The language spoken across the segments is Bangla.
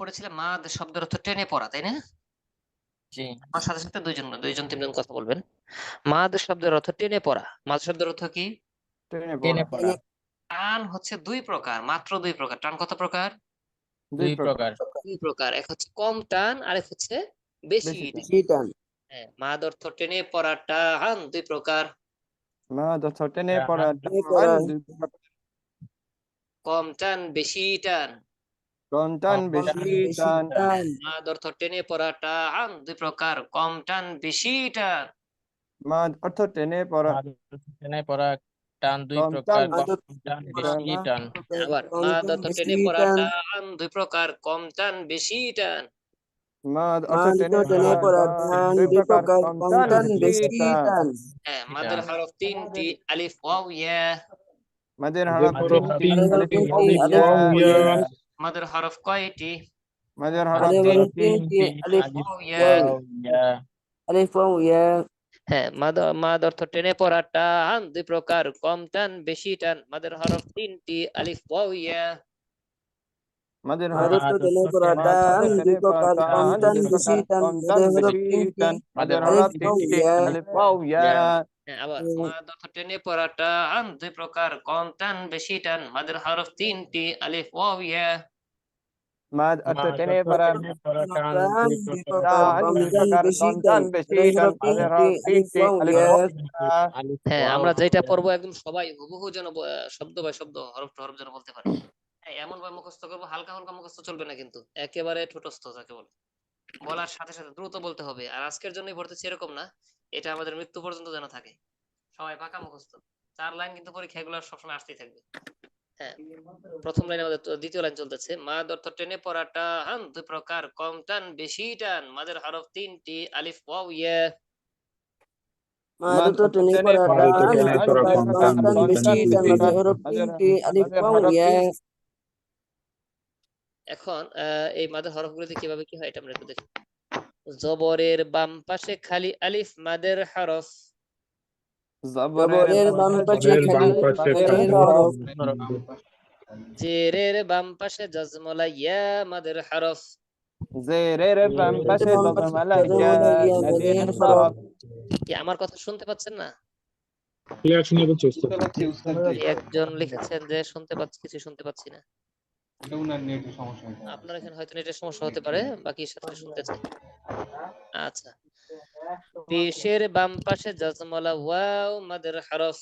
পড়েছিলাম মাদ শব্দের অর্থ টেনে পড়া, তাই না? জি। আমার সাথে সাথে দুইজন তিনজন কথা বলবেন। মাদ শব্দের অর্থ টেনে পড়া। মাদ শব্দের অর্থ কি? টেনে পড়া। টান হচ্ছে দুই প্রকার, মাত্র দুই প্রকার। টান কত প্রকার? দুই প্রকার। দুই প্রকার। এক হচ্ছে কম টান, আরেক হচ্ছে বেশি টান। বেশি টান। হ্যাঁ, মাদ অর্থ টেনে পড়া টান দুই প্রকার। মাদ অর্থ টেনে পড়া টেনে পড়া। টান দুই প্রকার। কম টান বেশি টান। কম টান বেশি টান। মাদ অর্থ টেনে পড়া টান দুই প্রকার। কম টান বেশি টান। মাদ অর্থ টেনে পড়া টেনে পড়া টান দুই কম প্রকার, টান কম টান বেশি টান। আবার মাদ অর্থ টেনে পড়া টান দুই প্রকার। কম টান বেশি টান। মাদ অর্থ মাদ টেনে টেনে পড়া পড়া টান টান দুই দুই প্রকার। প্রকার। কম কম টান টান বেশি বেশি টান। টান। হ্যাঁ, মাদের হরফ তিনটি, আলিফ ওয়াও ইয়া। মাদের হরফ তিনটি, আলিফ তিনটি, ওয়াও আলিফ ইয়া। ওয়াও ইয়া। মাদের হরফ কয়টি? মাদের হরফ মাদের হরফ তিনটি, তিনটি, আলিফ ওয়াও ইয়া। ওয়াও ইয়া। আলিফ ওয়াও ইয়া। হ্যাঁ, মাদ অর্থ টেনে পড়া টান দুই প্রকার। কম টান বেশি টান। মাদের হরফ তিনটি, আলিফ ওয়াও ইয়া। মাদের মাদ হরফ টেনে পড়া মাদ টান অর্থ দুই টেনে পড়া প্রকার। কম টান টান দুই বেশি প্রকার। টান। কম টান মাদের হরফ বেশি তিনটি, টান। মাদের আলিফ হরফ ওয়াও তিনটি, ইয়া। আলিফ ওয়াও ইয়া। হ্যাঁ, আবার মাদ অর্থ টেনে পড়া টান দুই প্রকার। কম টান বেশি টান। মাদের হরফ তিনটি, আলিফ ওয়াও ইয়া। মাদ অর্থ টেনে পড়া টান টান দুই দুই প্রকার, প্রকার। টান কম দুই টান প্রকার। বেশি কম টান। টান বেশি মাদের টান। হরফ মাদের তিনটি, হরফ আলিফ তিনটি, ওয়াও আলিফ ইয়া। ওয়াও ইয়া। হ্যাঁ, আমরা যেটা পড়বো একদম সবাই হুবহু যেন শব্দ বাই শব্দ, হরফ টু হরফ যেন বলতে পারে। হ্যাঁ, এমন ভাবে মুখস্থ করবো, হালকা হালকা মুখস্থ চলবে না কিন্তু, একেবারে ঠোঁটস্থ যাকে বলে। বলার সাথে সাথে দ্রুত বলতে হবে। আর আজকের জন্যই ভর্তি এরকম না, এটা আমাদের মৃত্যু পর্যন্ত যেন থাকে। সবাই পাকা মুখস্থ। 4 লাইন কিন্তু পরীক্ষা এগুলো সবসময় আসতেই থাকবে। হ্যাঁ, প্রথম লাইন আমাদের দ্বিতীয় লাইন চলতেছে। মাদ অর্থ টেনে পড়া টান দুই প্রকার। কম টান বেশি টান। মাদের হরফ তিনটি, আলিফ ওয়াও ইয়া। মাদ টেনে পড়া টান দুই প্রকার। কম টান বেশি টান। মাদের হরফ তিনটি, আলিফ ওয়াও ইয়া। এখন এই মাদের হরফগুলোতে কিভাবে কি হয় এটা আমরা একটু দেখি। জবরের বাম পাশে খালি আলিফ মাদের হরফ। জবরের বাম পাশে খালি মাদের হরফ। জেরের বাম পাশে জজমলা ইয়া মাদের হরফ। জেরের বাম পাশে বাম পাশে জজমালা ইয়া জজমলা ইয়া মাদের মাদের হরফ। হরফ। কি আমার কথা শুনতে পাচ্ছেন না? ক্লিয়ার শুনে পাচ্ছি উস্তাদ। একজন লিখেছেন যে শুনতে পাচ্ছি, কিছু শুনতে পাচ্ছি না। আপনার এখানে হয়তো নেটের সমস্যা হতে পারে, বাকি সাথে শুনতে চাই। আচ্ছা, পেশের বাম পাশে জজমলা ওয়াও মাদের হরফ।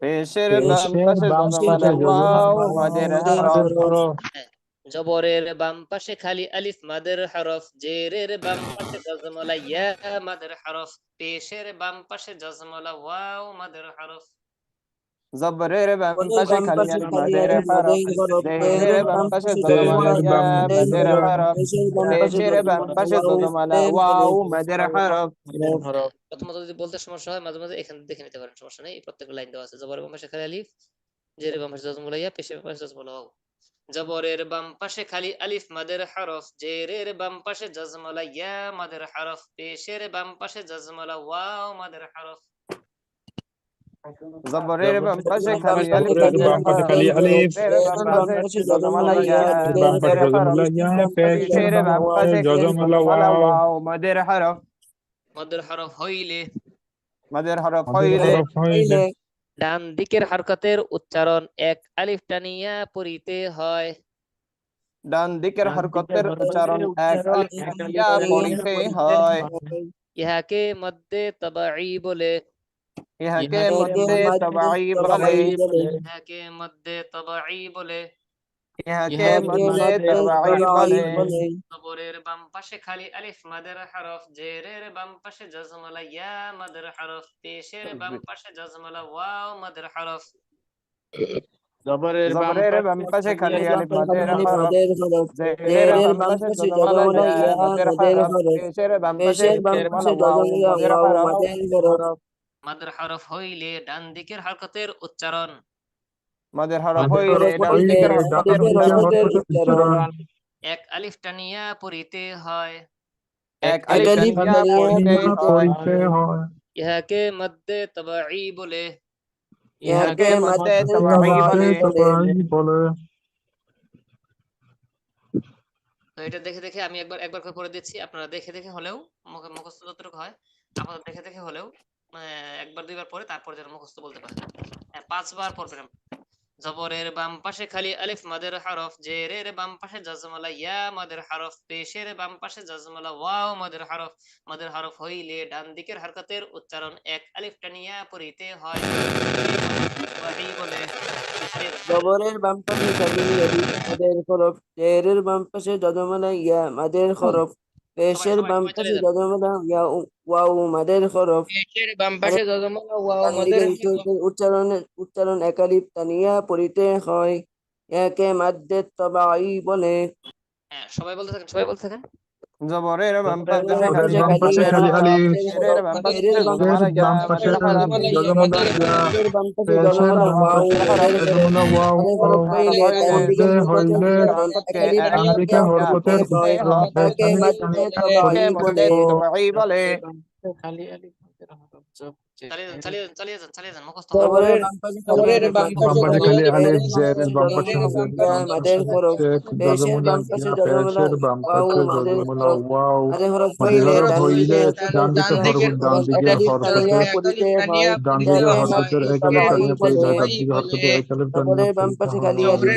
পেশের বাম পাশে জজমালা ওয়াও মাদের হরফ। হ্যাঁ, জবরের বাম পাশে খালি আলিফ মাদের হরফ। জেরের বাম পাশে জজমলা ইয়া মাদের হরফ। পেশের বাম পাশে জজমলা ওয়াও মাদের হরফ। জবরের বাম পাশে খালি আলিফ মাদের আলিফ হরফ। মাদের হরফ। জেরের বাম পাশে জজমালা ইয়া মাদের হরফ। পেশের বাম পাশে জজমালা ওয়াও মাদের হরফ। প্রথমত যদি বলতে সমস্যা হয় মাঝে মাঝে এখানে দেখে নিতে পারেন, সমস্যা নেই। প্রত্যেকটা লাইন দেওয়া আছে। জবরের বাম পাশে খালি আলিফ, জেরের বাম পাশে জজমলা ইয়া, পেশের বাম পাশে জজমলা ওয়াও। জবরের বাম পাশে খালি আলিফ মাদের হরফ। জেরের বাম পাশে জজমলা ইয়া মাদের হরফ। পেশের বাম পাশে জজমলা ওয়াও মাদের হরফ। জবরের বাম পাশে খালি আলিফ জবরের মাদের বাম পাশে খালি হরফ। আলিফ, জেরের বাম পাশে জজমালা ইয়া বাম মাদের পাশে হরফ। জজমালা ইয়া, পেশের পেশের বাম বাম পাশে পাশে খালি জজমালা জজমালা ওয়াও। ওয়াও মাদের হরফ। মদের হরফ হইলে, মাদের হরফ মাদের হইলে হরফ হইলে ডান দিকের হরকতের উচ্চারণ এক আলিফ টানিয়া পড়িতে হয়। ডান দিকের হরকতের উচ্চারণ এক আলিফ টানিয়া পড়িতে হয়। ইহাকে মধ্যে তবাই বলে। ইহাকে মধ্যে তবাই বলে। ইহাকে মধ্যে তবাই বলে। ইহাকে মধ্যে তবাই বলে। জবরের বাম পাশে খালি আলিফ মাদের হরফ। জেরের বাম পাশে জজমলা ইয়া মাদের হরফ। পেশের বাম পাশে জজমলা ওয়াও মাদের হরফ। জবরের জবরের বাম পাশে খালি আলিফ মাদের হরফ। জেরের জেরের বাম বাম পাশে পাশে জজমালা জজমলা ইয়া ইয়া মাদের মাদের হরফ। হরফ। পেশের বাম পাশে পেশের বাম জজমালা পাশে ওয়াও জজমলা মাদের ওয়াও হরফ। মাদের হরফ। মাদের হরফ হইলে ডান দিকের হরকতের উচ্চারণ। মাদের হরফ মাদের হইলে হরফ ডান হইলে দিকের ডান হরকতের দিকের উচ্চারণ হরকতের উচ্চারণ এক আলিফ টানিয়া পড়িতে হয়। এক আলিফ টানিয়া পড়িতে হয়। পড়িতে হয়। ইহাকে মধ্যে তবাই বলে। ইহাকে মধ্যে মধ্যে তবাই মধ্যে বলে। তবাই বলে। তো এটা দেখে দেখে আমি একবার একবার করে পড়ে দিচ্ছি, আপনারা দেখে দেখে হলেও মুখস্থ যতটুকু হয় আপনারা দেখে দেখে হলেও মানে একবার দুইবার পরে তারপর যেন মুখস্থ বলতে পারেন। হ্যাঁ, 5 বার পড়বেন। জবরের বাম পাশে খালি আলিফ মাদের হরফ, জেরের বাম পাশে জাজমালা ইয়া মাদের হরফ, পেশের বাম পাশে জাজমালা ওয়াও মাদের হরফ হইলে ডান দিকের হরকতের উচ্চারণ এক আলিফ টানিয়া পড়িতে হয়। এই বলে জবরের বাম পাশে খালি আলিফ মাদের হরফ, জেরের বাম পাশে যজমালা ইয়া মাদের হরফ, সবাই পেশের সবাই বাম সবাই চলে পাশে যান। যজমালা ইয়া ওয়াও মাদের হরফ, পেশের বাম পাশে যজমালা ওয়াও ডান মাদের দিকের হরফ। উচ্চারণ এক আলিফ টানিয়া পড়িতে হয়, একে মাদ্দে তবাই বলে। হ্যাঁ, সবাই বলতে থাকেন, সবাই বলতে থাকেন। জবরের বাম পাশে জবরের খালি বাম বাম পাশে পাশে মাদের খালি খালি হরফ, আলিফ, মাদের জেরের হরফ, বাম পাশে জেরের বাম এর পাশে যজমালা ইয়া বাম মাদের পাশে হরফ, যজমালা ইয়া, জবরের বাম পাশে পেশের যজমালা বাম ওয়াও পাশে মাদের মাদের হরফ, হরফ, যজমালা ওয়াও মাদের হরফ ওয়াও, হইলে ডান দিকের মধ্যে হরকতের হইলে উচ্চারণ এক আলিফ ডানদিকে টানিয়া হরকতের পড়িতে হয়, উচ্চারণ এক একে আলিফ মাদ্দে টানিয়া তবাই একে পড়িতে মধ্যে বলে। তবাই বলে। খালি আলিফ মাদের হরফ জব চালিয়ে যান, চালিয়ে যান, চালিয়ে যান, চালিয়ে যান, মুখস্থ হবে। জবরের জবরের বাম পাশে খালি জবরের আলিফ বাম মাদের বাম পাশে পাশে হরফ, খালি খালি আলিফ আলিফ, জেরের বাম জেরের পাশে বাম পাশে যজমালা জেরের ইয়া বাম মাদের পাশে হরফ, পেশের যজমালা বাম পাশে ইয়া, যজমালা পেশের বাম ওয়াও পাশে মাদের যজমালা হরফ, ওয়াও মাদের হরফ মাঝে হইলে হরফ ডান হইলে দিকের ডান হরকতের দিকের উচ্চারণ হরকত, ডান এক দিকের আলিফ টানিয়া হরকতের, পড়িতে হয়, ডান দিকের একে হরকতের মাদ্দে এক আলিফ তবাই টানিয়া পড়িতে বলে। হয়, ডান দিকের হরকতের এক আলিফ টানিয়া জবরের বাম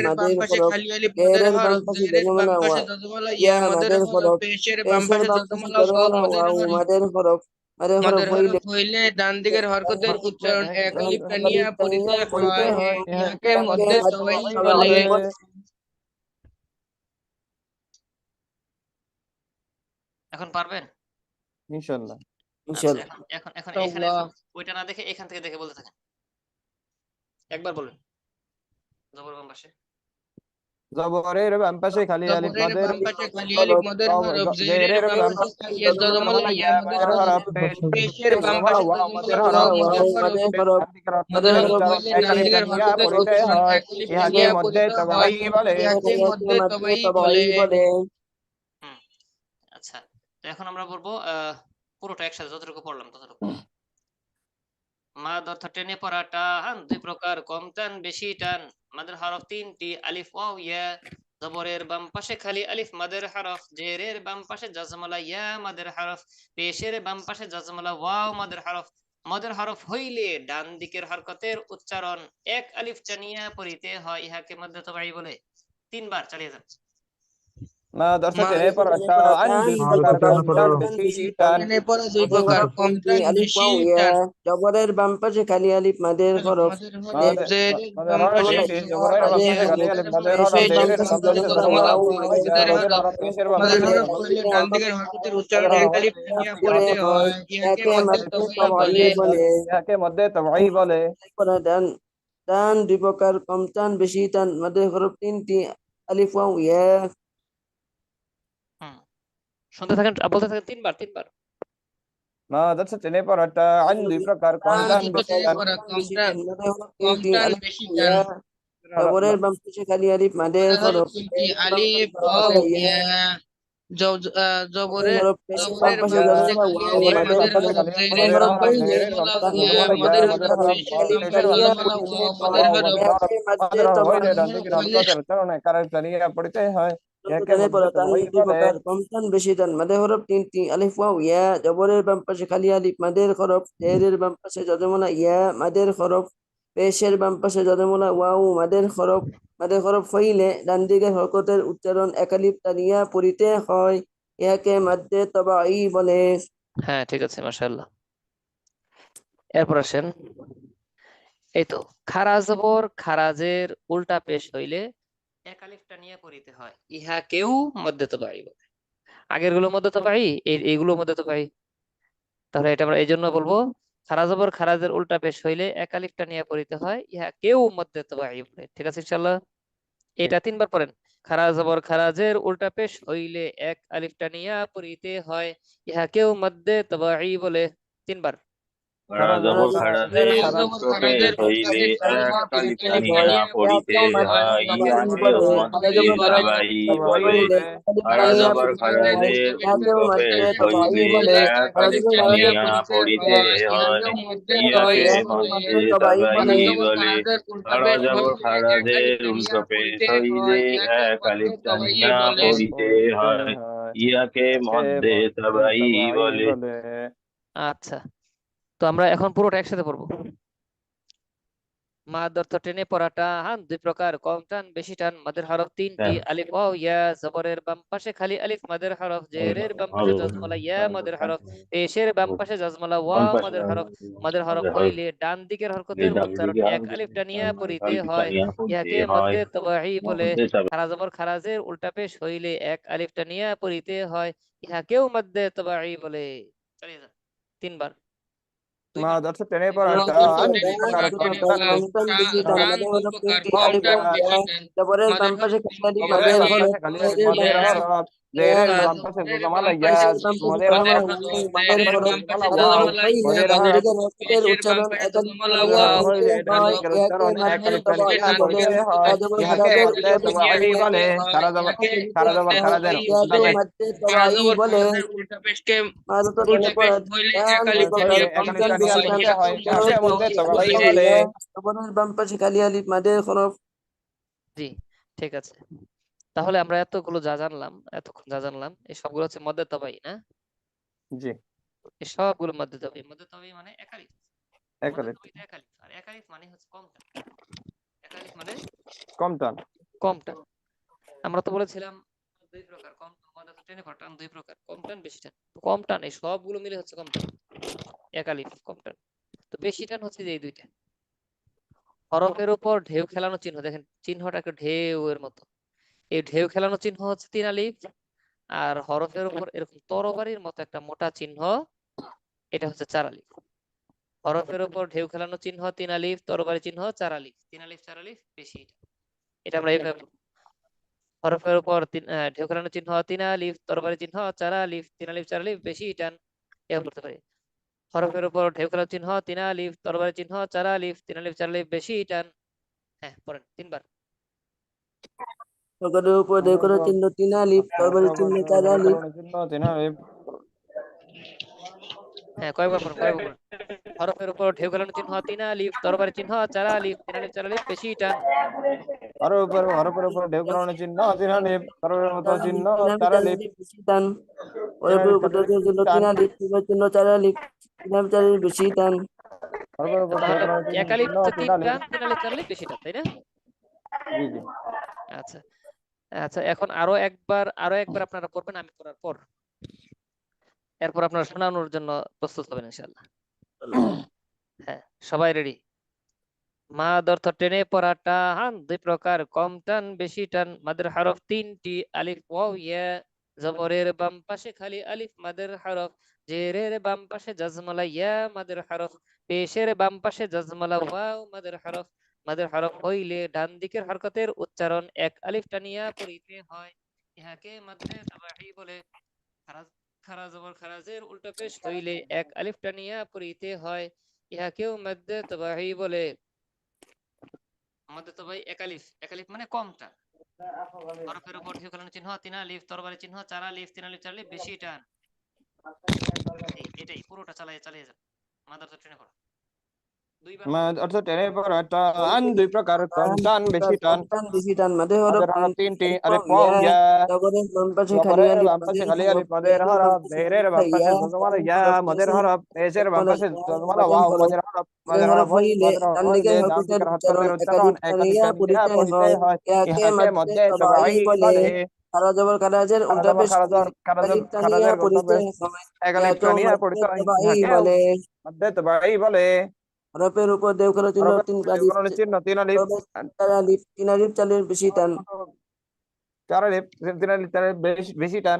পড়িতে পাশে খালি হয়। আলিফ মাদের হরফ, জেরের বাম পাশে যজমালা ইয়া মাদের হরফ, পেশের বাম পাশে যজমালা ওয়াও মাদের হরফ, মাদের হরফ হইলে ডান দিকের হরকতের উচ্চারণ এক আলিফ এক টানিয়া আলিফ পড়িতে টানিয়া পড়িতে হয়, হয়, ইহাকে একে মধ্যে মাদ্দে তবাই তবাই বলে। বলে। এখন পারবেন? ইনশাল্লাহ। আচ্ছা, ইনশাআল্লাহ। এখন এখন এখন এখানে আল্লাহ। ওইটা না দেখে এখান থেকে দেখে বলতে থাকেন। একবার বলুন। জবর বাম পাশে। জবরের বাম পাশে খালি আলিফ জবরের মাদের বাম পাশে খালি আলিফ হরফ, মাদের হরফ, জেরের জেরের বাম বাম পাশে পাশে খালি যজমালা যজমালা যজমালা ইয়া ইয়া মাদের মাদের হরফ, হরফ, পেশের বাম যজমালা পাশে ওয়াও যজমালা মাদের ওয়াও হরফ, মাদের ওয়াও হরফ, মাদের হরফ, মাদের হরকতের হরফ উচ্চারণ হইলে এক ডান আলিফ দিকের টানিয়া হরকতের পড়িতে উচ্চারণ হয়, এক আলিফ ইহাকে টানিয়া মধ্যে পড়িতে হয়, তবাই বলে। ইহাকে মধ্যে মাদ্দে তবাই তবাই বলে। বলে। হুম, আচ্ছা। তো এখন আমরা বলবো পুরোটা একসাথে যতটুকু পড়লাম ততটুকু। মাদ অর্থ টেনে পড়া, টান দুই প্রকার, কম টান বেশি টান। মাদের হরফ 3টি, আলিফ ওয়াও ইয়া। জবরের বাম পাশে খালি আলিফ মাদের হরফ, জেরের বাম পাশে জাজমালা ইয়া মাদের হরফ, পেশের বাম পাশে জাজমালা ওয়াও মাদের হরফ। মাদের হরফ হইলে ডান দিকের হরকতের উচ্চারণ এক আলিফ টানিয়া পড়িতে হয়, ইহাকে মধ্যে তবাই বলে। 3 বার চালিয়ে যান। মা দর্শক মা টেনে পড়া টেনে পড়া টান টান দুই দুই প্রকার, প্রকার, কম কম টান টান বেশি বেশি টান। টান। টেনে পড়া দুই মাদের প্রকার, হরফ কম 3টি, টান আলিফ বেশি ওয়াও ইয়া। টান। জবরের বাম পাশে খালি আলিফ মাদের হরফ, জেরের মাদের বাম হরফ পাশে তিনটি, ইয়া জবরের বাম মাদের পাশে খালি হরফ, আলিফ হরফ, মাদের হরফ, পেশের বাম জেরের পাশে বাম পাশে যজমালা যজমালা ওয়াও ওয়াও মাদের ইয়া হরফ, মাদের হরফ, পেশের বাম হরফ পাশে হইলে ডান যজমালা দিকের ডান দিকের হরকতের হরকতের উচ্চারণ এক উচ্চারণ এক আলিফ আলিফ টানিয়া টানিয়া পড়িতে পড়িতে হয়, হয়, ইহাকে একে মধ্যে মাদ্দে তবাই তবাই বলে। বলে। ইহাকে মধ্যে তবাই বলে। করা টান টান দুই প্রকার, কম টান বেশি টান। মাদের হরফ 3টি, আলিফ ওয়াও ইয়া। হুম, শুনতে থাকেন, বলতে থাকেন 3 বার 3 বার। মা দর্শক টেনে পড়া টান দুই প্রকার, কম টান টান দুই বেশি প্রকার, টেনে টান। কম পড়া টান কম বেশি টান, টান। মাদের হরফ কম 3টি, টান আলিফ বেশি ওয়াও টান। ইয়া। জবরের বাম পাশে খালি আলিফ মাদের মাদের হরফ হরফ, 3টি, জেরের বাম পাশে আলিফ ওয়াও যজমালা ইয়া ইয়া। মাদের জবরের হরফ, পেশের বাম জবরের পাশে বাম পাশে যজমালা খালি ওয়াও আলিফ জবরের মাদের বাম মাদের পাশে হরফ, হরফ, খালি আলিফ মাদের মাদের জেরের হরফ বাম হরফ, পাশে হইলে জেরের বাম জাজমালা ডান পাশে ওয়া দিকের জাজমালা ইয়া মাদের হরকতের মাদের হরফ, উচ্চারণ হরফ, পেশের আলিফ বাম পেশের পাশে বাম টানিয়া পাশে জাজমালা পড়িতে ওয়া হয়, মাদের হরফ, একে মাদ্দে মাদের হরফ তবাই হইলে ডান বলে। দিকের হরকতের উচ্চারণ এক আলিফ টানিয়া পড়িতে হয়, ইহাকে টেনে মধ্যে পড়া টান তবাই দুই বলে। প্রকার, কম টান বেশি টান। মাদের হরফ 3টি, আলিফ ওয়াও ইয়া। জবরের বাম পাশে খালি আলিফ মাদের হরফ, জেরের বাম পাশে যজমালা ইয়া মাদের হরফ, পেশের বাম পাশে যজমালা ওয়াও মাদের হরফ। মাদের হরফ হইলে ডান দিকের হরকতের উচ্চারণ এক আলিফ টানিয়া পড়িতে হয়, ইহাকে মাদ্দে তবাই বলে। হ্যাঁ, ঠিক আছে, মাশাআল্লাহ। এরপর আসেন, এই তো খারা জবর খারাজের উল্টা পেশ হইলে এক আলিফ টানিয়া পড়িতে হয়, ইহাকেও মধ্যে তবাই বলে। আগের গুলো মধ্যে তবাই, এইগুলো মধ্যে তবাই। তাহলে এটা আমরা এই জন্য বলবো, খারা জবর খারাজের উল্টা পেশ হইলে এক আলিফ টানিয়া পড়িতে হয়, ইহাকেও মধ্যে তবাই বলে। ঠিক আছে ইনশাআল্লাহ। এটা 3 বার পড়েন। খারা জবর খারাজের উল্টা পেশ হইলে এক আলিফ টানিয়া পড়িতে হয়, ইহাকেও মধ্যে তবাই বলে। 3 বার। খারা জবর খারাজের খারাজের খারা জবর উল্টো পেশ খারাজের উল্টা হইলে পেশ এক হইলে আলিফ এক আলিফ টানিয়া টানিয়া পড়িতে পড়িতে হয় হয়। ইহাকেও ইয়াকে মধ্যে মধ্যে বলে তাবাই খারা বলে। খারা জবর খারাজের খারাজের উল্টা পেশ উল্টো পেশ হইলে এক আলিফ টানিয়া পড়িতে হয়। ইহাকেও মধ্যে ইয়াকে তবাই মধ্যে বলে তাবাই খারা জবর বলে। খারাজের উল্টা খারা পেশ জবর হইলে এক আলিফ খারাজের টানিয়া উল্টো পেশ পড়িতে হইলে হয় ইহাকেও এক মধ্যে আলিফ তবাই টানিয়া বলে পড়িতে হয়। ইয়াকে মধ্যে তাবাই বলে। আচ্ছা, তো আমরা এখন পুরোটা একসাথে পড়বো। মাদ অর্থ টেনে পড়াটা হান দুই প্রকার, কম টান বেশি টান। মাদের হরফ তিনটি, আলিফ ওয়াও ইয়া। জবরের বাম পাশে খালি আলিফ মাদের হরফ, জেরের বাম পাশে জজমলা ইয়া মাদের হরফ, পেশের বাম পাশে জজমলা ওয়াও মাদের হরফ। মাদের হরফ হইলে ডান দিকের হরকতের উচ্চারণ এক আলিফ টানিয়া পড়িতে হয়। ইহাকে মধ্যে তবাই বলে। খারা জবর খারাজের উল্টা পেশ হইলে এক আলিফ টানিয়া পড়িতে হয়। ইহাকেও মধ্যে তবাই বলে। চালিয়ে যান 3 বার। মা দর্শক টেনে মাদ পড়াটা অর্থ আন টেনে দুই প্রকার পড়াটা কম টান বেশি টান দুই প্রকার, কম টান বেশি টান। জবরের বাম মাদের পাশে হরফ খালি আলিফ জবরের মাদের বাম হরফ, পাশে খালি আলিফ জেরের বাম মাদের পাশে হরফ, ইয়া জেরের বাম মাদের পাশে হরফ, জজমালা ইয়া পেশের বাম পাশে মাদের জজমলা হরফ, ওয়াও মাদের হরফ। জজমালা খারা ওয়াও জবর হইলে মাদের ডান হরফ। দিকের হরকতের উচ্চারণ এক আলিফ টানিয়া হরফ পড়িতে হইলে ডান হয়। দিকের ইহাকে উচ্চারণ এক মধ্যে আলিফ তবাই টানিয়া বলে। পড়িতে হয়। খারা জবর ইহাকে খারাজের মধ্যে উল্টা পেশ তবাই হইলে বলে। খারা জবর খারা জবর খারাজের উল্টা ইহাকে পেশ মধ্যে তবাই বলে। উল্টা পেশকে মাদত টেনে উল্টা পেশ পড়া হইলে টান এক দুই আলিফ প্রকার, টানিয়া হইলে এক কম আলিফ পড়িতে টান টানিয়া বেশি হয় টান। পড়িতে হয়। ইহাকেও ইহাকে মধ্যে হরফ মধ্যে তবাই তবাই আলিফ বলে। বলে। ইয়া। জবরের বাম পাশে খালি আলিফ মাদের হরফ। জি, ঠিক আছে। তাহলে আমরা এতগুলো যা জানলাম, এতক্ষণ যা জানলাম, এই সবগুলো হচ্ছে মধ্যে তবাই না? জি এই সবগুলো মধ্যে তবাই। মধ্যে তবাই মানে একালিফ। এক মধ্যে আলিফ তবাই একালিফ, আর একালিফ মানে হচ্ছে কম টান। একালিফ মানে কম টান। কম টান। আমরা তো বলেছিলাম দুই প্রকার, কম মধ্যে তো টেনে টান দুই প্রকার, কম টান বেশি টান। তো কম টান এই সবগুলো মিলে হচ্ছে কম টান, একালিফ কম টান। তো বেশি টান হচ্ছে যে এই দুইটা। হরফের উপর ঢেউ খেলানো চিহ্ন, দেখেন চিহ্নটা একটা ঢেউ এর মতো। এই ঢেউ খেলানো চিহ্ন হচ্ছে 3 আলিফ। আর হরফের উপর এরকম তরবারির মতো একটা মোটা চিহ্ন, এটা হচ্ছে 4 আলিফ। হরফের উপর ঢেউ খেলানো চিহ্ন 3 আলিফ, তরবারি চিহ্ন 4 আলিফ। 3 আলিফ 4 আলিফ বেশি এটা। এটা আমরা এইভাবে বলবো। হরফের উপর ঢেউ খেলানো চিহ্ন 3 আলিফ, তরবারি চিহ্ন 4 আলিফ। 3 আলিফ 4 আলিফ বেশি টান, এভাবে বলতে পারি। হরফের উপর ঢেউ খেলানো চিহ্ন 3 আলিফ, তরবারি চিহ্ন 4 আলিফ। 3 আলিফ 4 আলিফ বেশি টান। হ্যাঁ, পড়েন 3 বার। হরকতের উপর ঢেউ করার চিহ্ন 3 আলিফ, তরবারির চিহ্ন 4 আলিফ। হ্যাঁ, কয়বার পড়েন, কয়বার পড়েন। হরফের উপর ঢেউ খেলানো চিহ্ন 3 আলিফ, তরবারি চিহ্ন 4 আলিফ। 3 আলিফ 4 আলিফ বেশি টান। হরফের উপর ঢেউ খেলানো চিহ্ন 3 আলিফ, তরবারির মতো 4 আলিফ। চিহ্ন 3 আলিফ 4 4 আলিফ। আলিফ বেশি টান। 3 হরফের আলিফ উপর 4 ঢেউ আলিফ করার বেশি চিহ্ন টান। 3 আলিফ, তরবারির চিহ্ন 4 আলিফ। 3 আলিফ 4 আলিফ বেশি টান। হরফের উপর ঢেউ তাহলে খেলানো চিহ্ন এক আলিফ 3 3 আলিফ। টান, 3 আলিফ 4 আলিফ বেশি টান, তাই না? জি জি। আচ্ছা আচ্ছা, এখন আরো একবার আপনারা পড়বেন আমি পড়ার পর। এরপর আপনারা শোনানোর জন্য প্রস্তুত হবেন ইনশাআল্লাহ। হ্যাঁ, সবাই রেডি? মাদ অর্থ টেনে পড়া টান দুই প্রকার, কম টান বেশি টান। মাদের হরফ 3টি, আলিফ ওয়াও ইয়া। জবরের বাম পাশে খালি আলিফ মাদের হরফ, জেরের বাম পাশে জজমলা ইয়া মাদের হরফ, পেশের বাম পাশে জজমলা ওয়াও মাদের হরফ। মাদের হরফ হইলে ডান দিকের হরকতের উচ্চারণ এক আলিফ টানিয়া পড়িতে হয়। ইহাকে মধ্যে তাবাহি বলে। খারাজ খারা জবর খারাজের উল্টা পেশ হইলে এক আলিফ টানিয়া পড়িতে হয়। ইহাকেও মধ্যে তাবাহি বলে। আমাদের তো ভাই একালিফ, একালিফ মানে কমটা। হরফের উপর ঢেউ খেলানো চিহ্ন 3 আলিফ, তরবারি চিহ্ন 4 আলিফ। 3 আলিফ 4 আলিফ বেশি টান। এটাই পুরোটা চালিয়ে চালিয়ে যান। মাদার ট্রেনে পড়া দুইবার মাদ পড়বেন। অর্থ টেনে পড়া টান দুই প্রকার, কম টান বেশি টান। কম টান বেশি টান। মাদের হরফ মাদের হরফ 3টি, আলিফ আলিফ ওয়াও ওয়াও ইয়া। ইয়া। জবরের বাম পাশে খালি জবরের আলিফ বাম পাশে মাদের খালি হরফ, আলিফ মাদের জেরের বাম হরফ, পাশে জেরের জজমলা বাম ইয়া। পাশে জজমালা ইয়া হরফ মাদের পেশের হরফ, পেশের বাম জজমলা পাশে ওয়াও জজমালা মাদের ওয়াও হরফ। মাদের হরফ, মাদের মাদের হরফ হরফ হইলে মাদের হরফ ডান দিকের হইলে ডান হরকতের দিকের উচ্চারণ হরকতের উচ্চারণ একালিফ এক আলিফ টানিয়া টানিয়া পড়িতে পড়িতে হয়। হয়। ইহাকে ইহাকে মধ্যে মধ্যে তবাই তবাই বলে। বলে। খারা জবর খারাজের খারা উল্টা জবর পেশ খারাজের হইলে একালিফ টানিয়া খারাজের উল্টা পড়িতে পেশ হয়। এক আলিফ ইহাকেও টানিয়া মধ্যে পড়িতে হয়। তবাই ইহাকে বলে। মধ্যে তবাই বলে। হরফের উপর দেও করার চিহ্ন হরফের 3 উপর ঢেউ আলিফ, খেলানো চিহ্ন 3 আলিফ, তরবারি 4 আলিফ। 3 আলিফ 4 আলিফ বেশি টান। 4 আলিফ। 3 আলিফ 4 আলিফ বেশি টান।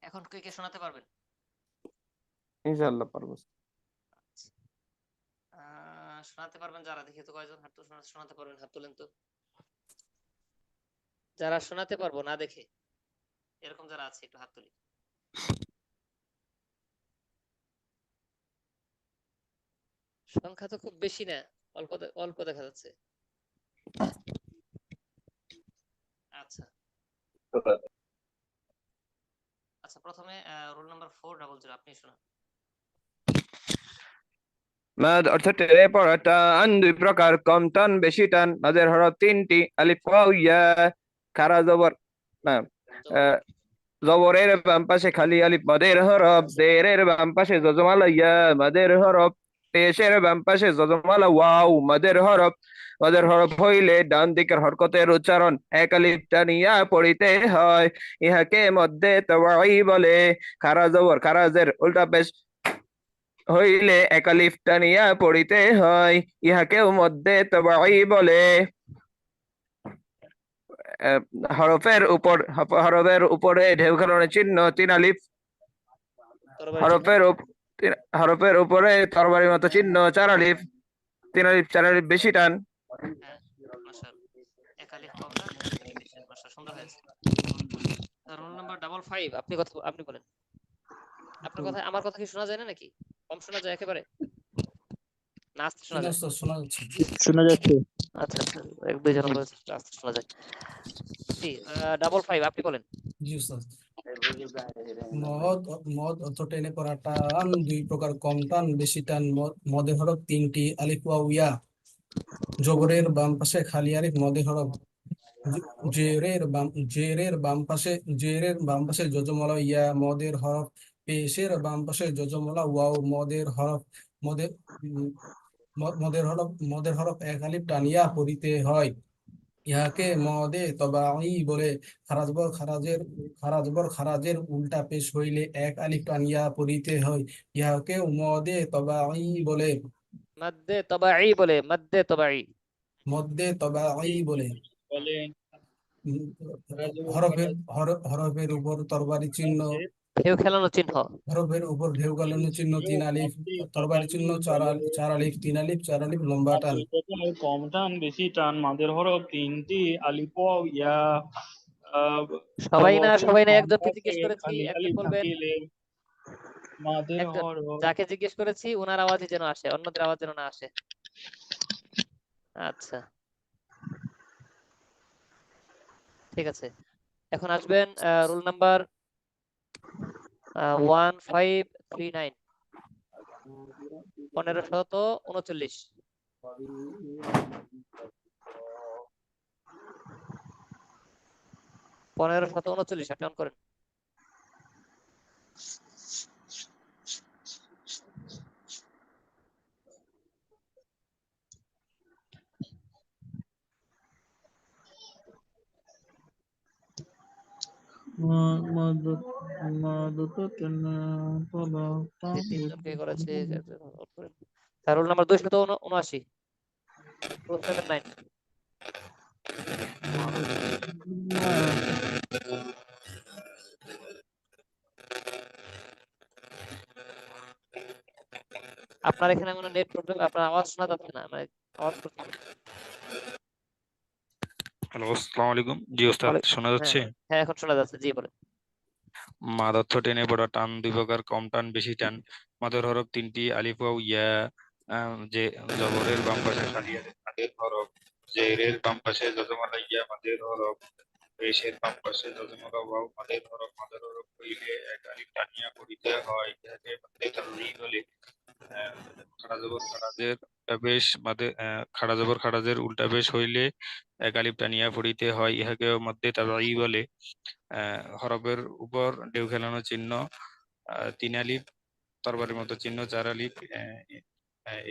এখন কে কে শোনাতে পারবেন? ইনশাআল্লাহ পারবো। শোনাতে পারবেন যারা, দেখি তো কয়জন হাত শোনাতে পারবেন, হাত তুলেন তো। যারা শোনাতে পারবো না দেখে, এরকম যারা আছে একটু হাত তুলি। সংখ্যা তো খুব বেশি না, অল্প অল্প দেখা যাচ্ছে। আচ্ছা আচ্ছা, প্রথমে রোল নাম্বার 400 আপনি শোনান। মাদ অর্থ টেনে পড়া টান দুই প্রকার, কম টান বেশি টান। মাদের হরফ তিনটি, আলিফ ওয়াও ইয়া। খারা জবর না, জবরের বাম পাশে খালি আলিফ, মাদের হরফ। জেরের বাম পাশে জজমালা ইয়া, মাদের হরফ। পেশের বাম পাশে জজমালা ওয়াও, মাদের হরফ। মাদের হরফ হইলে ডান দিকের হরকতের উচ্চারণ এক আলিফ টানিয়া পড়িতে হয়, ইহাকে মধ্যে তাওয়াই বলে। খারা জবর খারাজের উল্টা পেশ হইলে এক আলিফ টানিয়া পড়িতে হয়, ইহাকেও মধ্যে তাওয়াই বলে। আহ, হরফের উপরে ঢেউ খেলানোর চিহ্ন তিন আলিফ। হরফের উপরে তরবারির মতো চিহ্ন চার আলিফ। তিন আলিফ চার আলিফ বেশি টান। হ্যাঁ, মাশাআল্লাহ, এক আলিফ কম না, এক আলিফ বেশি, মাশাআল্লাহ, সুন্দর হয়েছে। রোল নাম্বার 55 আপনি বলেন। আপনার কথা, আমার কথা কি শোনা যায় না নাকি? কম শোনা যায় একেবারে, না আস্তে শোনা যায়? শোনা যাচ্ছে। আচ্ছা আচ্ছা, এক দুইজন বলেছে আস্তে শোনা যায়। জি, 55 আপনি বলেন। জি উস্তাদ। মদ মদ অর্থ টেনে পড়া টান দুই প্রকার, কম টান বেশি টান। মদের হরফ তিনটি, আলিফ ওয়াও ইয়া। জবরের বাম পাশে খালি আলিফ, মদের হরফ। জেরের বাম পাশে যজমলা ইয়া, মদের হরফ। পেশের বাম পাশে যজমলা ওয়াও, মদের হরফ। মদের উম, মদের হরফ এক আলিফ টানিয়া পড়িতে হয়, ইহাকে মদে তবাই বলে। খারাজবর খারাজের উল্টা পেশ হইলে এক আলিফ টানিয়া পড়িতে হয়, ইহাকে মদে তবাই বলে। মাদ্দে তবাই। মধ্যে তবাই বলে। বলেন। উম, হরফের উপর তরবারি চিহ্ন। ঢেউ খেলানো চিহ্ন। হরফের উপর ঢেউ গালানো চিহ্ন তিন আলিফ। তরবারি চিহ্ন চার আলিফ, তিন আলিফ চার আলিফ লম্বা টান। কম টান বেশি টান, মাদের হরফ তিনটি, আলিফ ওয়াও ইয়া। সবাই না বাম একজনকে পাশে জিজ্ঞেস করেছি, খালি একজন আলিফ বলবেন। থাকিলে মাদের একজন, হরফ। যাকে জিজ্ঞেস করেছি ওনার আওয়াজই যেন আসে, অন্যদের আওয়াজ যেন না আসে। আচ্ছা, ঠিক আছে। এখন আসবেন রোল নাম্বার 1539, 1539। 1539 আপনি অন করেন। তিনজনকে করেছে, রোল নাম্বার 279, 279। আপনার এখানে কোনো নেট প্রবলেম, আপনার আওয়াজ শোনা যাচ্ছে না, মানে আওয়াজ করতে। হ্যালো, আসসালামু আলাইকুম। জি ওস্তাদ, শোনা হ্যাঁ যাচ্ছে? হ্যাঁ, এখন শোনা যাচ্ছে, জি বলেন। মাদ অর্থ টেনে পড়া টান দুই প্রকার, কম টান বেশি টান। মাদের হরফ তিনটি, আলিফ ওয়াও ইয়া। যে জবরের বাম পাশে খালি আলিফ, মাদের হরফ। জেরের বাম পাশে যজমালা ইয়া, মাদের হরফ। পেশের বাম পাশে যজমালা ওয়াও, মাদের হরফ। মাদের হরফ হইলে এক আলিফ টানিয়া পড়িতে হয়, ইহাকে মাদ্দে তালবীর বলে। খাড়া জবর খাড়াজের উল্টা পেশ খাড়া জবর খাড়াজের উল্টা পেশ হইলে এক আলিফ টানিয়া পড়িতে হয়, ইহাকেও মধ্যে তাবাই বলে। হরফের উপর ঢেউ খেলানো চিহ্ন তিন আলিফ, তরবারির মতো চিহ্ন চার আলিফ।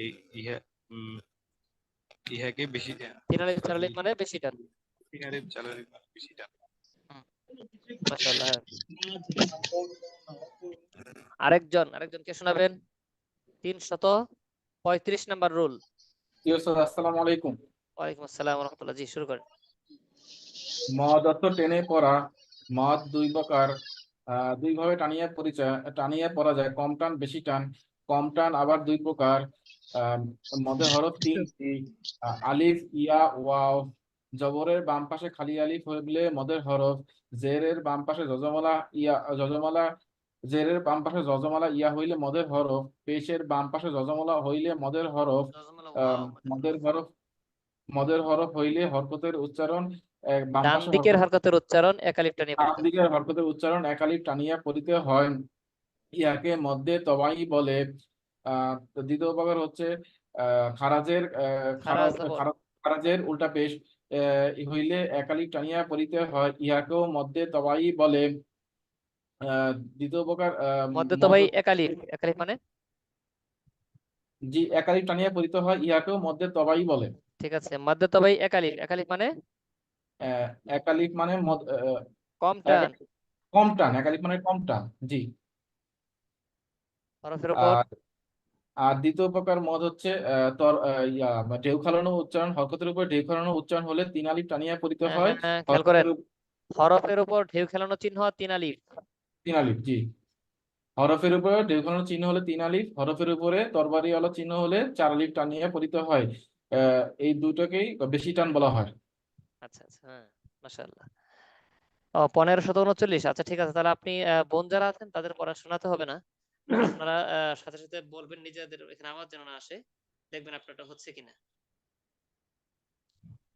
এই ইহাকে বেশি 3 আলিফ 4 আলিফ মানে বেশি টান। 3 আলিফ 4 আলিফ মানে বেশি টান। মাশাআল্লাহ। আরেকজন কে শোনাবেন? 335 নাম্বার রুল। আসসালামু আলাইকুম। ওয়ালাইকুম আসসালাম ওয়া রাহমাতুল্লাহ। জি, শুরু করেন। মদ অর্থ টেনে পড়া। মদ দুই প্রকার, দুই ভাবে টানিয়ে পড়া যায়। কম টান বেশি টান। কম টান আবার দুই প্রকার, মদের হরফ তিনটি, আলিফ, ইয়া, ওয়াও। জবরের বাম পাশে খালি আলিফ হইলে মদের হরফ, জেরের বাম পাশে যজমালা ইয়া যজমালা জেরের বাম পাশে যজমালা ইয়া হইলে মদের হরফ, পেশের বাম পাশে যজমালা হইলে মদের হরফ, জজমালা আহ, ওয়াও মদের হরফ মদের হরফ হইলে হরকতের উচ্চারণ বাম ডান পাশে দিকের হরকতের উচ্চারণ এক আলিফটা নিয়ে ডান পড়তে হয়। দিকের হরকতের উচ্চারণ একালিপ টানিয়া পড়িতে হয়, ইয়াকে মধ্যে তবাই বলে। তো দ্বিতীয় প্রকার হচ্ছে খারাজের খারাজ জবর খারাজের উল্টা পেশ হইলে একালিপ টানিয়া পড়িতে হয়, ইহাকেও মধ্যে তবাই বলে। দ্বিতীয় প্রকার মধ্যে তো ভাই এক আলিফ মানে জি একালিপ টানিয়া পড়িতে হয়, ইহাকেও মধ্যে তবাই বলে। ঠিক আছে, মধ্যে তো ভাই এক আলিফ মানে একালিপ মানে কম টান, কম টান, একালিপ মানে কম টান, জি। হরফের উপর আর আর দ্বিতীয় প্রকার মদ হচ্ছে ঢেউ খেলানো উচ্চারণ, হরকতের উপর ঢেউ খেলানো উচ্চারণ হলে তিন আলিফ টানিয়া পড়িতে হয়, খেয়াল করেন, হরকতের হরফের উপর ঢেউ খেলানো চিহ্ন তিন আলিফ। তিন আলিফ, জি। হরফের উপরে ঢেউ খেলানো চিহ্ন হলে তিন আলিফ, হরফের উপরে তরবারিওয়ালা চিহ্ন হলে চার আলিফ টানিয়া পড়িতে হয়। এই দুটোকেই বেশি টান বলা হয়। আচ্ছা আচ্ছা, হ্যাঁ, মাশাআল্লাহ। ও 15, 17, 39। আচ্ছা ঠিক আছে, তাহলে আপনি বোন যারা আছেন তাদের পড়া শোনাতে হবে না, আপনারা সাথে সাথে বলবেন, নিজেদের এখানে আওয়াজ যেন না আসে, দেখবেন আপনারটা হচ্ছে কিনা।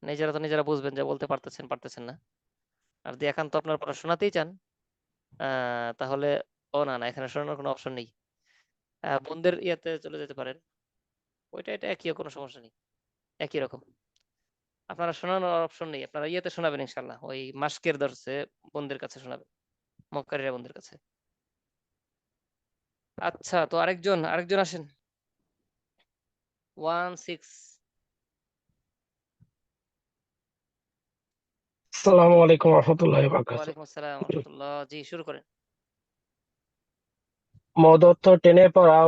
নিজেরা তো নিজেরা বুঝবেন যে বলতে পারতেছেন না। আর যদি একান্ত আপনার পড়া শোনাতেই চান তাহলে না না, এখানে শোনানোর কোনো অপশন নেই। বোনদের ইয়াতে চলে যেতে পারেন, এটা একই, কোনো সমস্যা নেই, একই রকম। আপনারা শোনানোর অপশন নেই, আপনারা ইয়েতে শোনাবেন ইনশাল্লাহ, ওই মাস্কের দর্শে বোনদের কাছে শোনাবেন, মক্কারিরা বোনদের কাছে। আচ্ছা, তো আরেকজন আসেন। 16। আসসালামু আলাইকুম রহমতুল্লাহ বারাকাতুহু। ওয়ালাইকুম আসসালাম ওয়া রাহমাতুল্লাহ। জি, শুরু করেন। মদ অর্থ টেনে পড়া।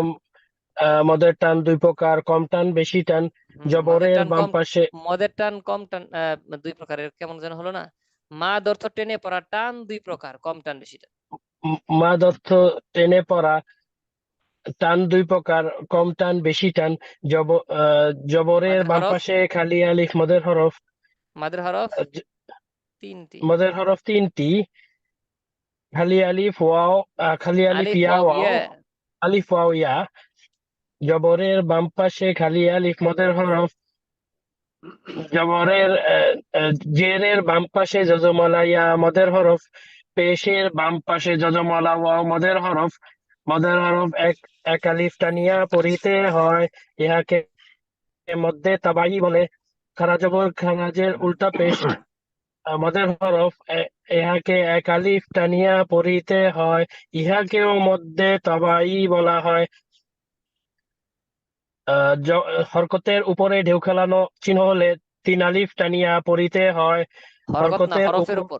মদের টান দুই প্রকার, কম টান বেশি টান। জবরের বাম পাশে মদের টান কম টান দুই প্রকারের, কেমন যেন হলো না? মাদ অর্থ টেনে পড়া, টান দুই প্রকার, কম টান বেশি টান। মাদ অর্থ টেনে পড়া, টান দুই প্রকার, কম টান বেশি টান। জবরের মাদের বাম হরফ পাশে খালি আলিফ মদের হরফ। মাদের হরফ জ- তিনটি, মদের হরফ তিনটি, খালি আলিফ ওয়াও, খালি আলিফ আলিফ ইয়া ওয়াও ওয়াও, ইয়া। আলিফ ওয়াও ইয়া। জবরের বাম পাশে খালি আলিফ মদের হরফ। জবরের জেরের বাম পাশে যজমালা ইয়া মদের হরফ। পেশের বাম পাশে যজমালা ওয়াও মদের হরফ। মদের হরফ এক আলিফ টানিয়া পড়িতে হয়, ইহাকে মধ্যে তাবাই বলে। খারা জবর খারাজের উল্টা পেশ মদের হরফ, ইহাকে এক আলিফ টানিয়া পড়িতে হয়, ইহাকেও মধ্যে তাবাই বলা হয়। হরকতের উপরে ঢেউ খেলানো চিহ্ন হলে তিন আলিফ টানিয়া পড়িতে হয়। হরকত না, হরফের উপর উপর,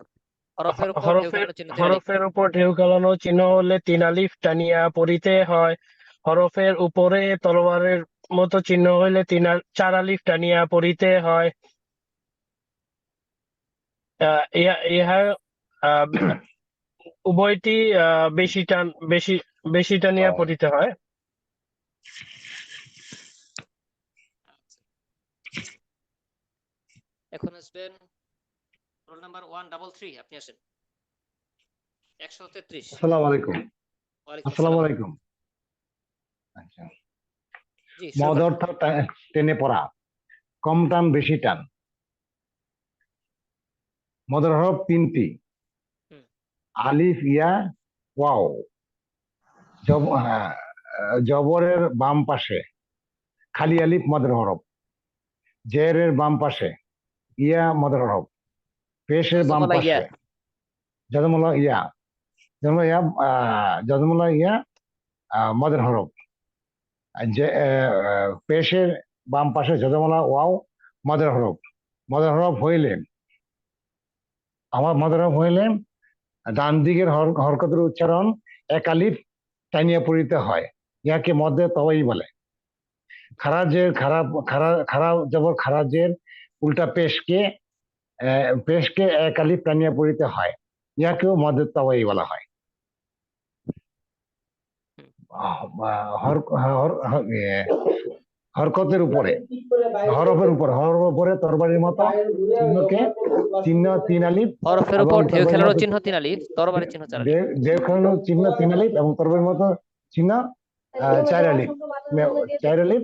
হরফের উপর ঢেউ হরফের খেলানো চিহ্ন তিন আলিফ। হরফের উপর ঢেউ খেলানো চিহ্ন হলে তিন আলিফ টানিয়া পড়িতে হয়। হরফের উপরে তলোয়ারের মতো চিহ্ন হইলে চার আলিফ টানিয়া পড়িতে হয়। ইহা আহ, উভয়টি বেশি টানিয়া পড়িতে হয়। এখন আসবেন রোল নাম্বার 133, আপনি আসেন। 133। আসসালামু আলাইকুম। ওয়ালাইকুম আসসালামু আসসালাম। আলাইকুম। আচ্ছা, জি, শুরু মদ করেন। অর্থ টেনে পড়া, কম টান বেশি টান। মদের হরফ তিনটি, হুম। আলিফ ইয়া ওয়াও। জবরের বাম পাশে খালি আলিফ মদের হরফ, জেরের বাম পাশে ইয়া মদের হরফ, পেশের বাম যজমালা ইয়া। পাশে যজমুলা ইয়া যজমুলা ইয়া যজমুলা ইয়া মদের হরফ, যে পেশের বাম পাশে যজমুলা ওয়াও মদের হরফ। মদের হরফ হইলে মদের হরফ হইলে ডান দিকের হরকতের উচ্চারণ এক আলিফ টানিয়া পড়িতে হয়, ইয়াকে মধ্যে তবাই বলে। খারাজের জবর খারাজের উল্টা পেশকে এক আলিফ টানিয়া পড়িতে হয়, ইয়াকেও মধ্যে তবাই বলা হয়। হরকতের উপরে, হরফের উপরে তরবারির মতো চিহ্নকে চিহ্ন 3 আলিফ হরফের এবং উপর ঢেউ তরবারির খেলানো মতো চিহ্ন 3 আলিফ, তরবারি চিহ্ন 4 আলিফ। ঢেউ খেলানো চিহ্ন 3 আলিফ এবং তরবারির মতো চিহ্ন 4 আলিফ, 4 আলিফ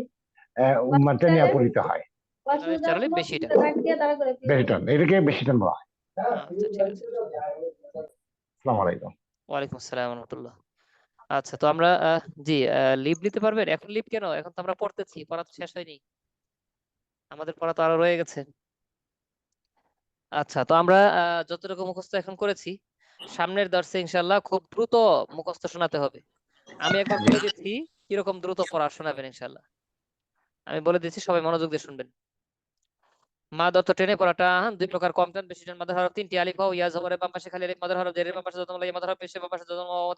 টেনে পড়িত হয়। 4 আলিফ বেশি এটা। বেশিটান, এটাকে বেশিটান বলা হয়। আচ্ছা ঠিক আছে। আসসালামু আলাইকুম। ওয়ালাইকুম আসসালাম ওয়া রাহমাতুল্লাহ। আচ্ছা তো আমরা জি লিভ নিতে পারবেন এখন? লিভ কেন? এখন তো আমরা পড়তেছি, পড়া তো শেষ হয়নি, আমাদের পড়া তো আরো রয়ে গেছে। আচ্ছা তো আমরা যতটুকু মুখস্থ এখন করেছি, সামনের দর্শে ইনশাআল্লাহ খুব দ্রুত মুখস্থ শোনাতে হবে। আমি একবার বলে দিচ্ছি কিরকম দ্রুত পড়া শোনাবেন ইনশাআল্লাহ। আমি বলে দিচ্ছি, সবাই মনোযোগ দিয়ে শুনবেন। মাদ অর্থ টেনে পড়াটা 2 প্রকার, কম টান বেশি টান। মাদের হরফ 3টি, আলিফ ওয়া ইয়া, জবরের বাম পাশে খালি আলিফ, মাদের হরফ জেরের বাম পাশে যতমলা ইয়া, মাদের হরফ পেশের বাম পাশে যতমলা ওয়া,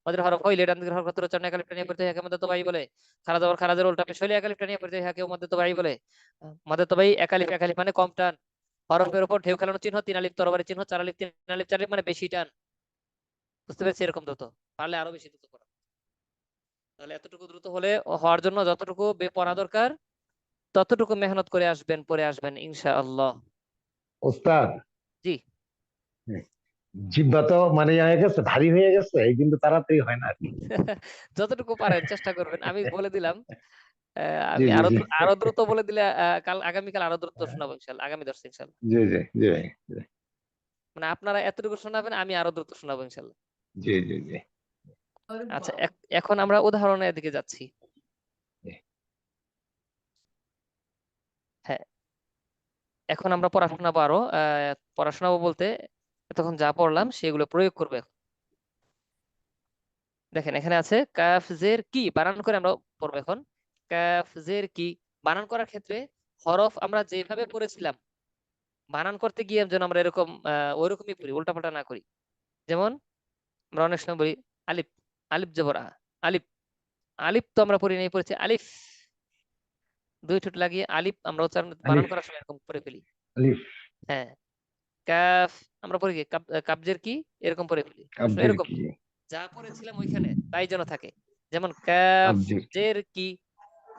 মাদের হরফ হইলে ডান দিকের হরকতের উচ্চারণে এক আলিফ টানিয়ে পড়তে হয়, মধ্যে তবাই বলে। খারা জবর খারাজের উল্টা পেশ হইলে এক আলিফ টানিয়ে পড়তে হয়, কেউ মধ্যে তবাই বলে। মধ্যে তবাই এক আলিফ মানে কম টান। হরফের উপর ঢেউ খেলানো চিহ্ন 3 আলিফ, তরবারি চিহ্ন 4 আলিফ, 3 আলিফ 4 আলিফ মানে বেশি টান। বুঝতে পেরেছি? এরকম দ্রুত পারলে আরো বেশি দ্রুত পড়া। তাহলে এতটুকু দ্রুত হলে হওয়ার জন্য যতটুকু পড়া দরকার ততটুকু মেহনত করে আসবেন, পড়ে আসবেন ইনশাআল্লাহ। ওস্তাদ, জি। জিহ্বা তো মানে হয়ে গেছে, ভারী হয়ে গেছে, এই কিন্তু তাড়াতাড়ি হয় না আর কি। যতটুকু পারেন চেষ্টা করবেন, আমি বলে দিলাম। জি আমি জি আরো জি আরো দ্রুত বলে দিলে আগামীকাল আরো দ্রুত শোনাবো ইনশাআল্লাহ, আগামী দর্শে ইনশাআল্লাহ। জি জি জি ভাই, মানে আপনারা এতটুকু শোনাবেন, আমি আরো দ্রুত শোনাবো ইনশাআল্লাহ। জি জি জি। আচ্ছা এখন আমরা উদাহরণের দিকে যাচ্ছি। হ্যাঁ, এখন আমরা পড়াশোনা আরো পড়াশোনা বলতে এতক্ষণ যা পড়লাম সেগুলো প্রয়োগ করবে। দেখেন এখানে আছে কাফ জের কি, বানান করে আমরা পড়বো এখন। কাফ জের কি বানান করার ক্ষেত্রে হরফ আমরা যেভাবে পড়েছিলাম, বানান করতে গিয়ে যেন আমরা এরকম ওইরকমই পড়ি, উল্টাপাল্টা না করি। যেমন আমরা অনেক সময় বলি আলিফ, আলিফ জবর আ, আলিফ। আলিফ তো আমরা পড়ি নাই, পড়েছি আলিফ। 2 ঠোঁট লাগিয়ে আলিফ আমরা উচ্চারণ বানান আলিফ, করার সময় এরকম পড়ে ফেলি। আলিফ, হ্যাঁ, কাফ আমরা পড়ি কি কাবজের কি এরকম পড়ে ফেলি। আসলে আব্দের এরকম কি, যা পড়েছিলাম ওইখানে তাই যেন থাকে। যেমন কাফ আব্দের কি, জের কি,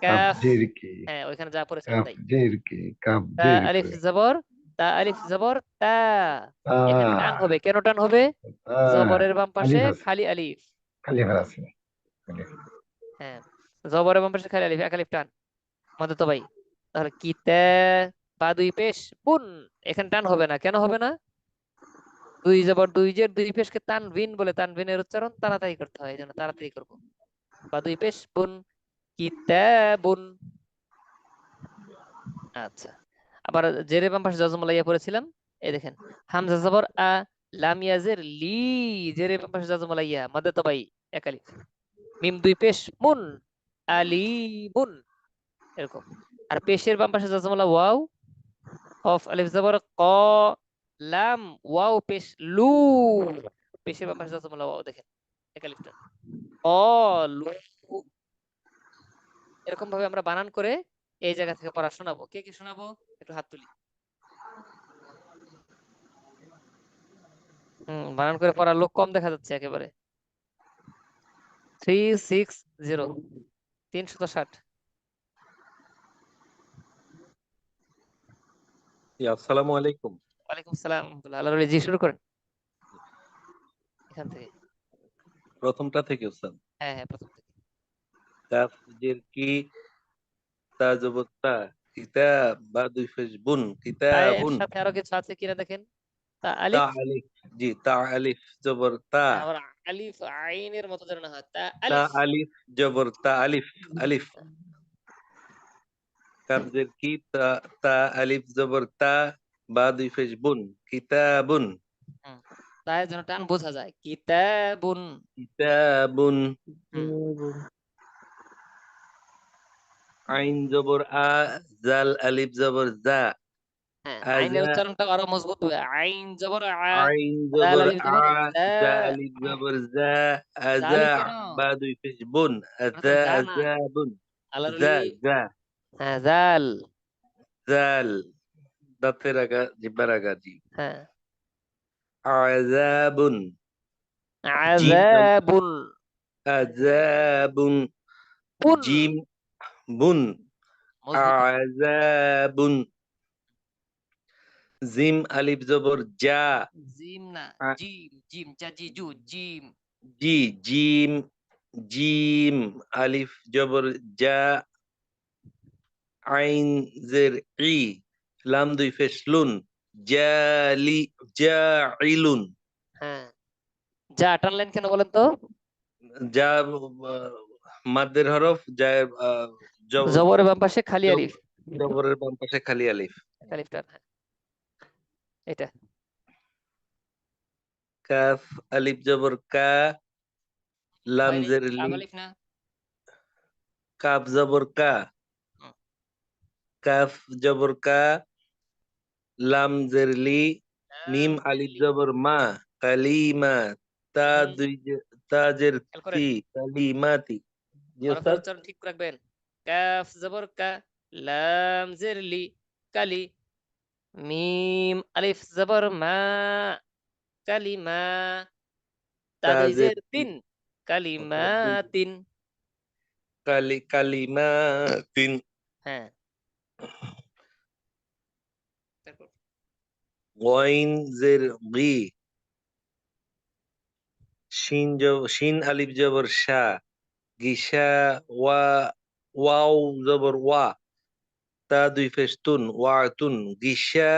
কাফ। আব্দের কি, হ্যাঁ, ওইখানে যা পড়েছিলাম তাই। আব্দের কি, তা কাব্দের আলিফ কি, জবর, তা আলিফ জবর তা। এখানে টান আহ হবে, কেন টান হবে? আহ জবরের বাম পাশে আলিফ আছে, খালি আলিফ। খালি ঘর আছে, আলিফ। হ্যাঁ, জবরের বাম পাশে খালি আলিফ, এক আলিফ টান। মধ্যে তো ভাই তাহলে কিতা বা 2 পেশ বুন, এখানে টান হবে না। কেন হবে না? 2 জবর 2 জের 2 পেশকে তানভিন বলে, তানভিনের উচ্চারণ তাড়াতাড়ি করতে হয়, যেন তাড়াতাড়ি করব। বা 2 পেশ বুন, কিতাবুন। আচ্ছা, আবার জেরে বাম পাশে জজম লাইয়া পড়েছিলাম, এই দেখেন হামজা জবর আ, লাম ইয়াজের লি, জেরে বাম পাশে জজম লাইয়া, মধ্যে তো ভাই এক আলিফ। মিম 2 পেশ মুন, আলিমুন, এরকম। আর পেশের বাম পাশে জজমলা ওয়াও, কফ আলিফ জবর ক, লাম ওয়াও পেশ লু, পেশের বাম পাশে জজমলা ওয়াও, দেখেন এক আলিফ টান। লু, এরকম ভাবে আমরা বানান করে এই জায়গা থেকে পড়া শোনাবো। কে কে শোনাবো একটু হাত তুলি। বানান করে পড়ার লোক কম দেখা যাচ্ছে একেবারে। 360, 360। আসসালামু আলাইকুম। ওয়ালাইকুম সালাম আল্লাহ, জি শুরু করেন এখান থেকে। প্রথমটা থেকে উস্তাদ। হ্যাঁ হ্যাঁ, প্রথম থেকে। কাফ জের কি, তা জবর তা, কিতাব বা 2 পেশ বুন, তার কিতাবুন। সাথে আরো কিছু আছে কিনা দেখেন। তা তা আলিফ, আলিফ, জি তা আলিফ জবর তা, আবার আলিফ আইনের মতো যেন না হয়, তা তা আলিফ। আলিফ জবর তা, আলিফ, আলিফ। কাফ জের কি, তা তা আলিফ জবর তা, বা 2 পেশ বুন, কিতাবুন। তাই যেন টান বোঝা যায়, কিতাবুন। কিতাবুন। হুম, আইন জবর আ, জাল আলিফ জবর জা, হ্যাঁ আইনের আজা। উচ্চারণটা আরো মজবুত হবে। আইন জবর আ, আইন জাল জবর আলিফ আ, জবর জা। জা আলিফ জবর জা, আজা। জালি কেন? বা 2 পেশ বুন, ওটা তো আজা জা না, আজাবুন। আলারলি। জা জা, হ্যাঁ জাল। জাল, দাঁতের আগা জিহ্বার আগা জি। হ্যাঁ, আযাবুন, জিম আযাবুন। আযাবুন, বুন। জিম বুন মজবুত না। আযাবুন জিম আলিফ জবর যা জিম না, আ- জিম, জিম, জা জি জু, জিম। জি জিম জিম আলিফ জবর যা আইন জের ই লাম দুই ফেসলুন জালি জাইলুন হ্যাঁ, যা টানলেন কেন বলেন তো? যা মাদ্দের হরফ যা জবরের বাম পাশে খালি আলিফ, জবরের বাম পাশে খালি আলিফ আলিফ টান, হ্যাঁ, এটা। কাফ আলিফ জবর কা লাম হয়নি, জের কাফ লি আলিফ না। কাফ জবর কা হুম, কাফ জবর কা লাম জের লি মিম লাম জের আলিফ লি। জবর মা কালিমা তা হুম, তা জের খেয়াল করেন, তি কালিমাতি জি হরফের ওস্তাদ উচ্চারণ ঠিক রাখবেন। কাফ জবর কা, লাম জের লি, কালি, মিম আলিফ জবর মা, কালিমা, তা তা দুই জের জের তি তিন, কালিমাতিন। কালিমাতিন হ্যাঁ, তারপর গইন জের গি শিন আলিফ জবর শা গিসা ওয়া ওয়াও জবর ওয়া তা দুই ফেস্তুন ওয়াতুন গিসা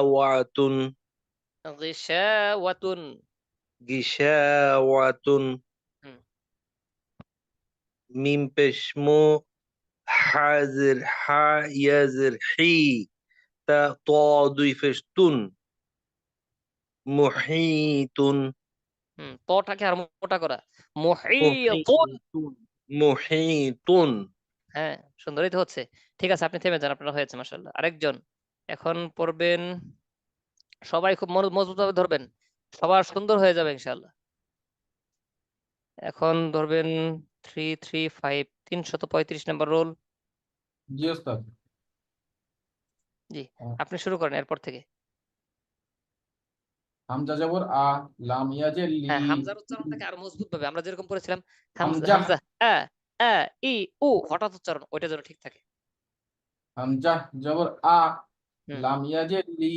ওয়াতুন গিশাওয়াতুন। গিসা ওয়াতুন হুম, মিম পেশমো হাজির হা ইয়াজির হি তা ত দুই ফেস্তুন মুহিতুন হুম, তটাকে আর মোটা করা, মুহিতুন। মুহিতুন মুহিতুন হ্যাঁ, সুন্দরই তো হচ্ছে। ঠিক আছে, আপনি থেমে যান, আপনার হয়েছে মাশাআল্লাহ। আরেকজন এখন পড়বেন, সবাই খুব মজবুত ভাবে ধরবেন, সবার সুন্দর হয়ে যাবে ইনশাআল্লাহ। এখন ধরবেন 335, 335 নম্বর রোল। জি ওস্তাদ জি, আহ, আপনি শুরু করেন এরপর থেকে। হামজা জবর আ লাম ইয়াজের লি হ্যাঁ, হামজার উচ্চারণটাকে আরো মজবুত ভাবে, আমরা যেরকম পড়েছিলাম, হামজা হামজা হামজা আ আ ই উ, হঠাৎ উচ্চারণ ওইটা যেন ঠিক থাকে। হামজা জবর আ হুম, লাম ইয়াজের লি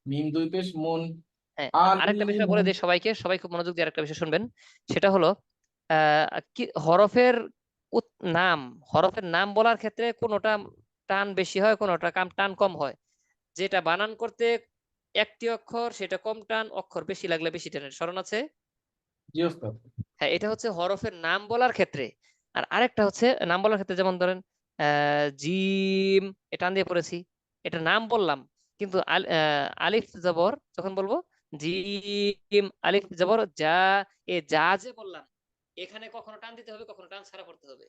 মিম দুই পেশ মুন হ্যাঁ, আরেকটা বিষয় বলে আলিমুন দিই সবাইকে, সবাই খুব মনোযোগ দিয়ে আরেকটা বিষয় শুনবেন। সেটা হলো কি হরফের নাম, হরফের নাম বলার ক্ষেত্রে কোনোটা টান বেশি হয়, কোনোটা টান কম হয়। যেটা বানান করতে একটি অক্ষর সেটা কম টান, অক্ষর বেশি লাগলে বেশি টানের, স্মরণ আছে? জি ওস্তাদ হ্যাঁ, এটা হচ্ছে হরফের নাম বলার ক্ষেত্রে। আর আরেকটা হচ্ছে নাম বলার ক্ষেত্রে, যেমন ধরেন জিম, এটা টান দিয়ে পড়েছি, এটা নাম বললাম, কিন্তু আলিফ জবর যখন বলবো, জিম আলিফ জবর যা, এ যা যে বললাম, এখানে কখনো টান দিতে হবে, কখনো টান ছাড়া পড়তে হবে।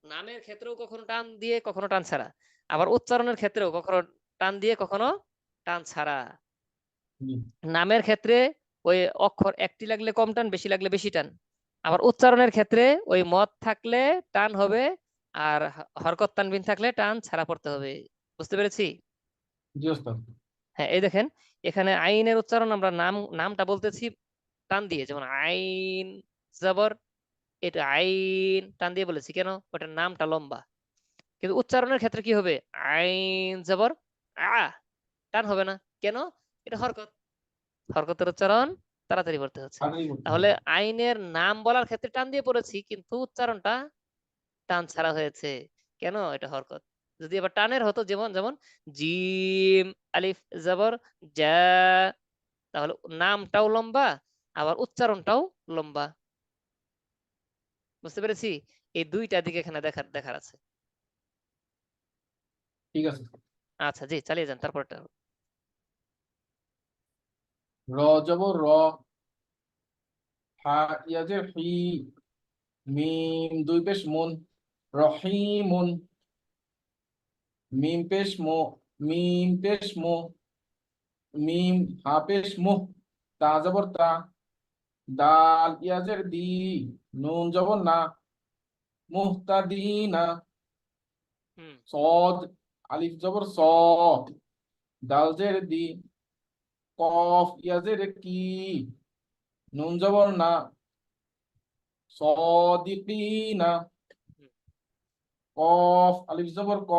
নামের ক্ষেত্রেও কখনো টান দিয়ে, কখনো টান ছাড়া। আবার উচ্চারণের ক্ষেত্রেও কখনো টান দিয়ে, কখনো টান ছাড়া। জি নামের ক্ষেত্রে ওই অক্ষর একটি লাগলে কম টান, বেশি লাগলে বেশি টান। আবার উচ্চারণের ক্ষেত্রে ওই মদ থাকলে টান হবে, আর হরকত তানবিন থাকলে টান ছাড়া পড়তে হবে। বুঝতে পেরেছি? জি ওস্তাদ হ্যাঁ, এই দেখেন, এখানে আইনের উচ্চারণ আমরা নামটা বলতেছি টান দিয়ে, যেমন আইন জবর, এটা আইন টান দিয়ে বলেছি কেন? ওটার নামটা লম্বা। কিন্তু উচ্চারণের ক্ষেত্রে কি হবে? আইন জবর আ, টান হবে না কেন? এটা হরকত, হরকতের উচ্চারণ তাড়াতাড়ি পড়তে হচ্ছে। তাড়াতাড়ি করতে তাহলে হবে আইনের নাম বলার ক্ষেত্রে টান দিয়ে পড়েছি, কিন্তু উচ্চারণটা টান ছাড়া হয়েছে কেন? এটা হরকত। যদি আবার টানের হতো, যেমন যেমন জিম আলিফ জবর যা, তাহলে নামটাও লম্বা, আবার উচ্চারণটাও লম্বা। বুঝতে পেরেছি? এই দুইটা দিকে এখানে দেখার আছে। ঠিক আছে আচ্ছা, জি, চালিয়ে যান তারপরটা। র জবর র হা ইয়াজের হি মিম দুই পেশ মুন রহিমুন মিম পেশ মো মিম পেশ মো মিম হা পেশ মুহ তা জবর তা দাল ইয়াজের দি নুন জবর না মুহতাদিনা হুম, সদ আলিফ জবর স দাল জের দি কফ ইয়াজের কি নুন জবর না সদিকিনা কফ আলিফ জবর ক,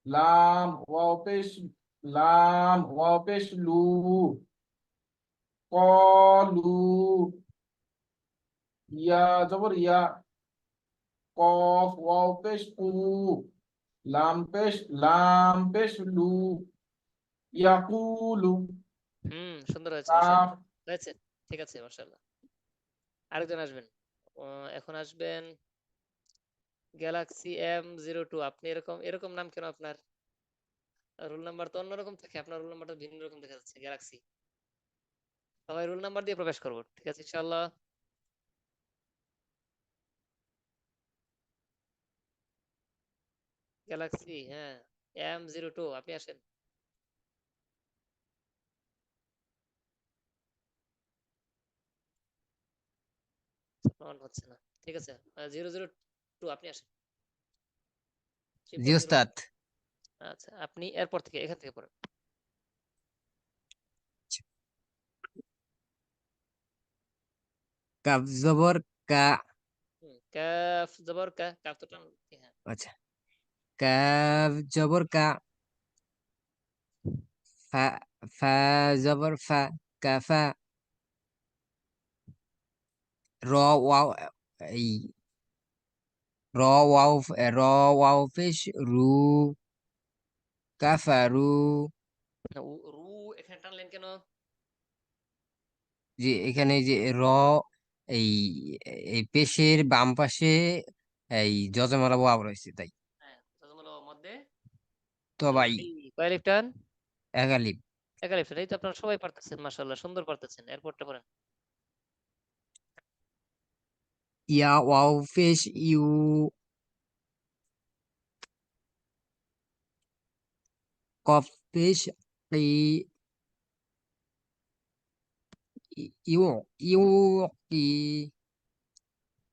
লাম ওয়াও পেশ লু, কলু, ইয়া জবর ইয়া, কফ ওয়াও পেশ কু, লাম পেশ লু, ইয়াকুলু, সুন্দর হয়েছে কাফ। মাশাআল্লাহ। হয়েছে, ঠিক আছে মাশাআল্লাহ। আরেকজন আসবেন, এখন আসবেন গ্যালাক্সি M02। আপনি এরকম এরকম নাম কেন আপনার? রোল নাম্বার তো অন্যরকম থাকে, আপনার রোল নাম্বারটা ভিন্ন রকম দেখা যাচ্ছে, গ্যালাক্সি। সবাই রোল নাম্বার দিয়ে প্রবেশ করবো, ঠিক আছে ইনশাআল্লাহ। গ্যালাক্সি, হ্যাঁ, M02, আপনি আসেন। অন হচ্ছে না, ঠিক আছে। 002, আপনি আসেন। জি 000। ওস্তাদ। আচ্ছা, আপনি এরপর থেকে এখান থেকে পড়েন। কাফ জবর কা। কাফ জবর কা, কাফ তো টান, হ্যাঁ। আচ্ছা, কাফ জবর কা। ফা, ফা জবর ফা, কাফা। র ওয়াও, এই র ওয়াও, র ওয়াও পেশ রু, কাফারু। না, রু এখানে টানলেন কেন? যে এখানে যে র, এই এই পেশের বাম পাশে এই যজমালা ওয়াও রয়েছে তাই। হ্যাঁ, তাজমহল মধ্যে তো ভাই কয় আলিফ টান? এক আলিফ। এক আলিফ টান, এই তো আপনারা সবাই পারতেছেন মাশাআল্লাহ, সুন্দর পারতেছেন। এরপরটা পড়েন। ইয়া ওয়াও পেশ ইউ, কফ পেশ কি, ইউ, ইউ কি,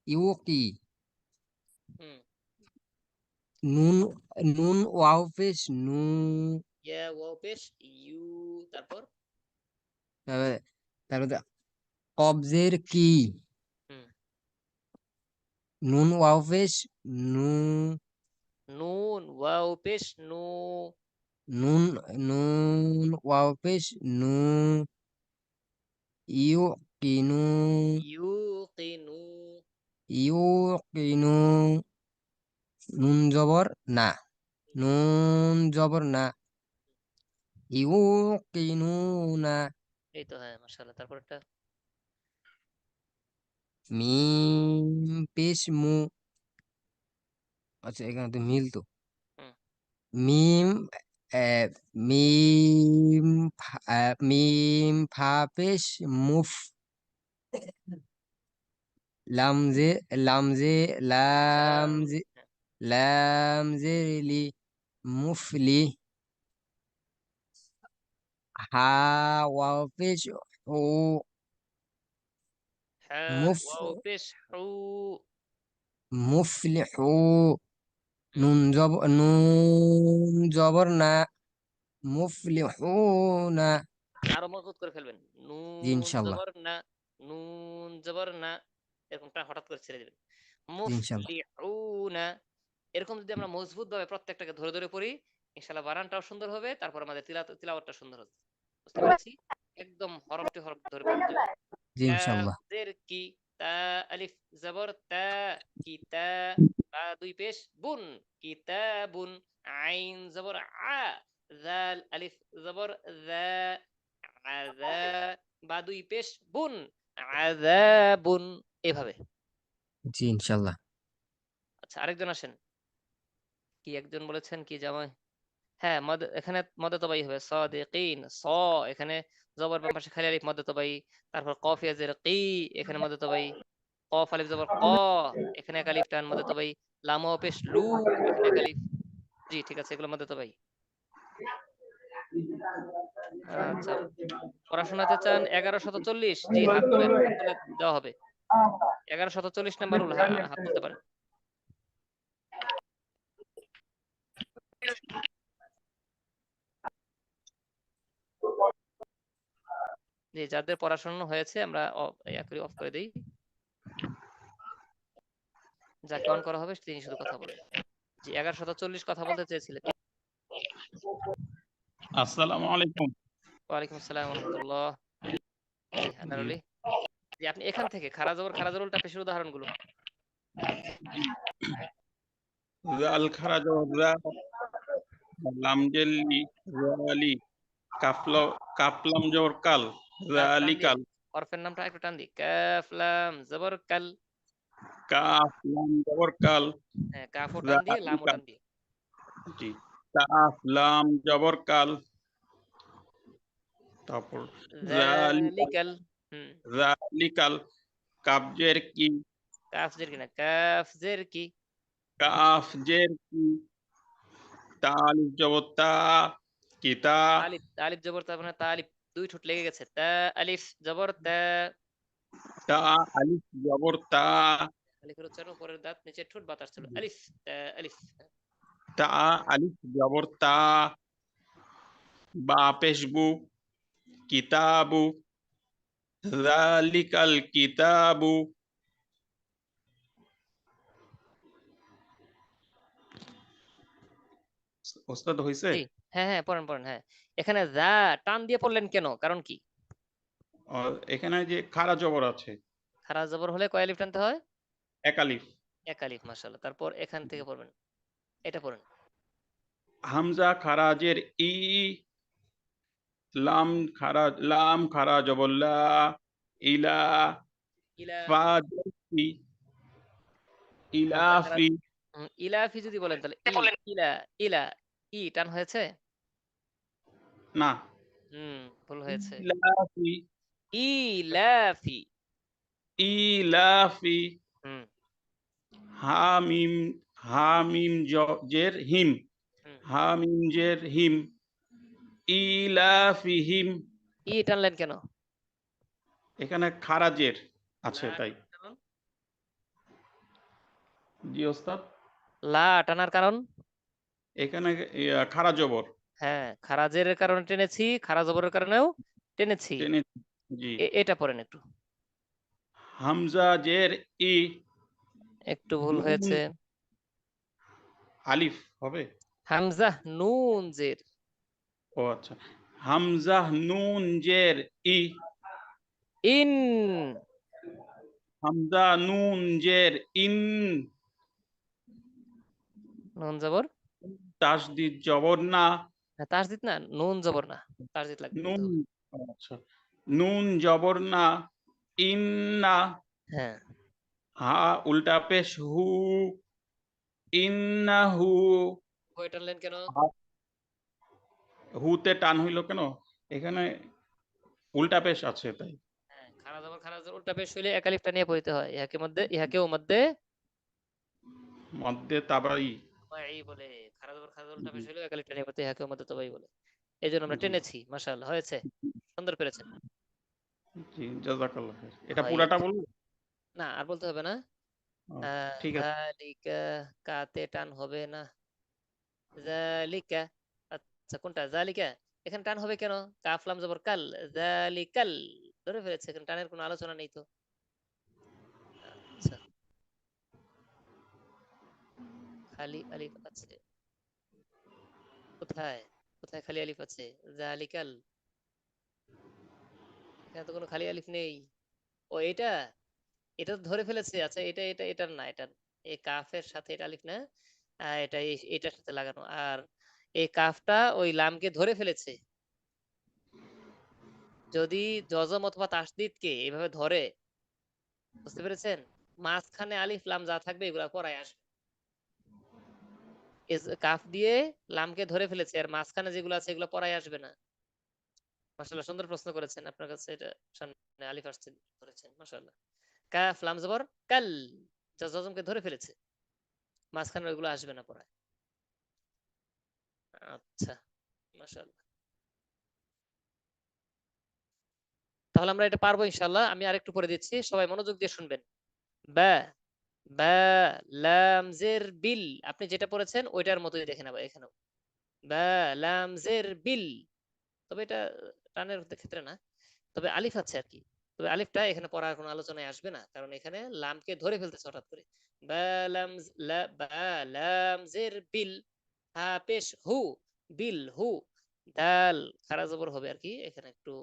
ইউ কি। হুম, নুন, নুন ওয়াও পেশ নু। ইয়া ওয়াও পেশ ইউ, তারপর তারপরে তারপরে কবজের কি, হুম, নুন ওয়াও পেশ নু। নুন ওয়াও পেশ নু, নুন, নুন ওয়াও পেশ নু। ইউ কিনু, ইউকিনু, ইউ কিনু। নুন জবর না, নুন জবর না, ইউ কিনু না। এই তো, হ্যাঁ মাশাআল্লাহ। তারপরটা মিম পেশ মু। আচ্ছা, এখানে তো মিল তো। হুম, মিম, আহ, মিম মিম ফা পেশ মুফ। লামজে, লামজে, লাম, লামজে, হ্যাঁ, লামজে লি, মুফলি। হা ওয়াও পেশ ও, হ্যাঁ মুফ, ওয়াও পেশ হু, মুফলিহু। হুম, নুন জবর, নুন জবর না, মুফলিহুনা। আরো মজবুত করে ফেলবেন। জি নুন ইনশাল্লাহ। জবর না, নুন জবর না, এরকমটা হঠাৎ করে ছেড়ে দিবেন। জি ইনশাল্লাহ। মুফলিহুনা, এরকম যদি আমরা মজবুত ভাবে প্রত্যেকটাকে ধরে ধরে পড়ি, ইনশাআল্লাহ বানানটাও সুন্দর হবে, তারপর আমাদের তিলাওয়াতটা সুন্দর হবে। বুঝতে পেরেছি? একদম হরফটি হরফ ধরে পড়তে হবে। জি কাফ ইনশাল্লাহ। জের কি, তা আলিফ জবর তা, কিতা, বা দুই পেশ বুন, কিতাবুন, আইন জবর আ, জাল আলিফ জবর যা, আযা, বা দুই পেশ বুন, আযাবুন, এভাবে। জি ইনশাল্লাহ। আচ্ছা, আরেকজন আসেন। কি একজন বলেছেন কি জামাই? হ্যাঁ, মদ এখানে মদে তবাই হবে, সাদিকিন স, এখানে জবর বাম পাশে খালি আলিফ মদে তবাই। তারপর কফ ইয়া জের কি, এখানে মদে তবাই। কফ আলিফ জবর ক, এখানে এক আলিফ টান মদে তবাই। লাম ও পেশ লু, এখানে এক আলিফ। জি ঠিক আছে, এগুলো মদে তবাই। আচ্ছা, পড়াশোনাতে চান 1140? জি, হাত তোলেন, হাত তুলে দেওয়া হবে। 1140 নাম্বার রুল, হাত তুলতে পারেন। জি, যাদের পড়াশোনা হয়েছে আমরা অফ করে দিই। যাকে অন করা হবে তিনি শুধু কথা বলবেন। জি 1140 কথা বলতে চেয়েছিলেন। আসসালামু আলাইকুম। ওয়ালাইকুম আসসালাম ওয়া রাহমাতুল্লাহ। জি আনার আলী। জি আপনি এখান থেকে খারা জবর উল্টা পেশের উদাহরণগুলো। জাল খারা জবর রা, লাম জেলি, রালি, কাফলাম জবর কাল, টান দিয়ে রালিকাল, হরফের নামটা একটু টান দিই। কাফ লাম জবর কাল। কাফলাম জবর কাল, হ্যাঁ কাফও টান দিয়ে লামও রালিকাল, টান দিয়ে। জি কাফলাম জবর কাল, তারপর রালিকাল, যালিকাল। হুম রালিকাল, কাবজের কি, কাফ জের কি না কাফ জের কি। কাফ জের কি, তালিফ জবর তা, কিতা, আলিফ আলিফ জবর তা মানে তা আলিফ দুই ঠোঁট লেগে গেছে। তা আলিফ জবর তা। তা আলিফ জবর তা, আলিফের উচ্চারণ উপরের দাঁত নিচের ঠোঁট বাতাস ছিল। আলিফ তা আলিফ। তা আলিফ জবর তা, বা পেশবু, কিতাবু, যালিকাল কিতাবু, ওস্তাদ হইছে? জি হ্যাঁ হ্যাঁ পড়েন পড়েন হ্যাঁ। এখানে যা টান দিয়ে পড়লেন কেন, কারণ কি? এখানে যে খাড়া জবর আছে খারা জবর হলে কয় আলিফ টানতে হয়? এক আলিফ, এক আলিফ। মাশাআল্লাহ। তারপর এখান থেকে পড়বেন, এটা পড়েন। হামজা খারাজের ই, লাম খারা জবর লা, ইলা, ইলা ফা জের ফি, হামজা খারা ইলাফি, ইলাফি যদি বলেন তাহলে ইলা ইলা ই টান হয়েছে? না ভুল হয়েছে। ইলাফি, ইলাফি। ইলাফি, হুম হামিম, হামিম জের হিম, হুম হামিম জের হিম, ইলাফিহিম, ই টানলেন কেন? এখানে খারাজের আছে লা তাই। কারণ? জি ওস্তাদ, লা টানার কারণ? এখানে খারা জবর হ্যাঁ খারাজের কারণে টেনেছি, খারা জবরের কারণেও টেনেছি। টেনে, জি এটা পড়েন একটু। হামজা জের ই, একটু ভুল নুন হয়েছে। আলিফ হবে। হামজা নুন জের। ও আচ্ছা, হামজা নুন জের ই, ইন। হামজা নুন জের ইন, নুন জবর। তাসদিদ জবর না, হ্যাঁ তাসদিদ না, নুন জবর না, তাসদিদ লাগবে নুন, দিতে হবে। আচ্ছা নুন জবর না, ইন্না, হ্যাঁ হা উল্টা পেশ হু, ইন্নাহু, কয় টানলেন কেন? হুতে টান হইল কেন? এখানে উল্টা পেশ আছে তাই। হ্যাঁ খারা জবর উল্টা পেশ হইলে এক আলিফটা নিয়ে পড়তে হয়। ইহাকেও মধ্যে মধ্যে তাবাই, এই বলে। খারা জবর উল্টা পেশ হইলে এক আলিফটা নিয়ে পড়তে হয়, ইহাকেও মধ্যে তবাই বলে। এই জন্য আমরা জি টেনেছি। মাশাআল্লাহ হয়েছে, সুন্দর পেরেছেন। জি জাযাকাল্লাহ খাইর। এটা হয় পুরাটা বলবো? না আর বলতে হবে না। ও, ঠিক আছে। যালিকা কাতে টান হবে না। জালিকা। আচ্ছা কোনটা জালিকা? এখানে টান হবে কেন? কাফ লাম জবর কাল। জালিকাল। ধরে ফেলেছে, এখানে টানের কোনো আলোচনা নেই তো। আচ্ছা খালি আলিফ আছে কোথায়? কোথায় খালি আলিফ আছে? জালিকাল। এখানে তো কোনো খালি আলিফ নেই। ও এটা, এটা তো ধরে ফেলেছে। আচ্ছা এটার না, এটা এই কাফের সাথে এটা আলিফ না। এটা এটার সাথে লাগানো। আর এই কাফটা ওই লামকে ধরে ফেলেছে। যদি জজম অথবা তাসদিদকে এভাবে ধরে, বুঝতে পেরেছেন? মাঝখানে আলিফ লাম যা থাকবে এগুলা পড়ায় আসবে। কাফ দিয়ে লামকে ধরে ফেলেছে, আর মাঝখানে যেগুলো আছে এগুলো পড়ায় আসবে না। মাশাআল্লাহ সুন্দর প্রশ্ন করেছেন, আপনার কাছে এটা সামনে আলিফ আসছে ধরেছেন। মাশাআল্লাহ। কাফ লাম জবর কাল, যা জজমকে ধরে ফেলেছে, মাঝখানে ওইগুলো আসবে না পড়ায়। আচ্ছা মাশাআল্লাহ। তাহলে আমরা এটা পারবো ইনশাআল্লাহ। আমি আরেকটু পড়ে দিচ্ছি, সবাই মনোযোগ দিয়ে শুনবেন। বা বা লাম জের বিল, আপনি যেটা পড়েছেন ওইটার মতোই দেখে নেবো এখানেও। বা লাম জের বিল, তবে এটা টানের ক্ষেত্রে না, তবে আলিফ আছে আর কি। তবে আলিফটা এখানে পড়ার কোনো আলোচনায় আসবে না, কারণ এখানে লামকে ধরে ফেলতেছে হঠাৎ করে। বা লাম লা বা লাম জের বিল, হা পেশ হু, বিল হু, দাল খারা জবর হবে আর কি, এখানে একটু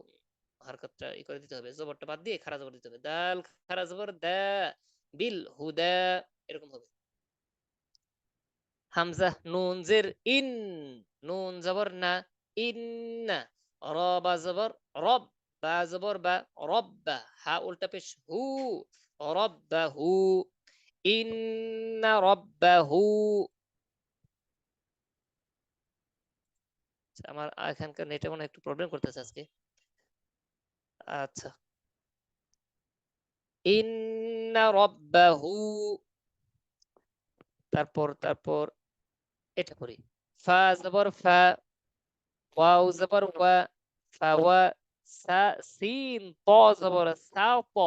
হারকতটা ই করে দিতে হবে, জবরটা বাদ দিয়ে খারা জবর দিতে হবে, দাল খারা জবর দা, বিল হুদা, এরকম হবে। হামজা নুন জের ইন, নুন জবর না, ইন্না, র বা জবর রব, বা জবর বা, রব্বা, হা উল্টা পেশ হু, রব্বাহু, ইন্না রব্বাহু। আমার এখানকার নেটে মনে হয় একটু প্রবলেম করতেছে আজকে। আচ্ছা, ইন্না রব্বাহু, তারপর এটা করি, ফা জবর ফা, ওয়াও জবর ওয়া, ফাওয়া, সা সিন ত জবর সাও ত,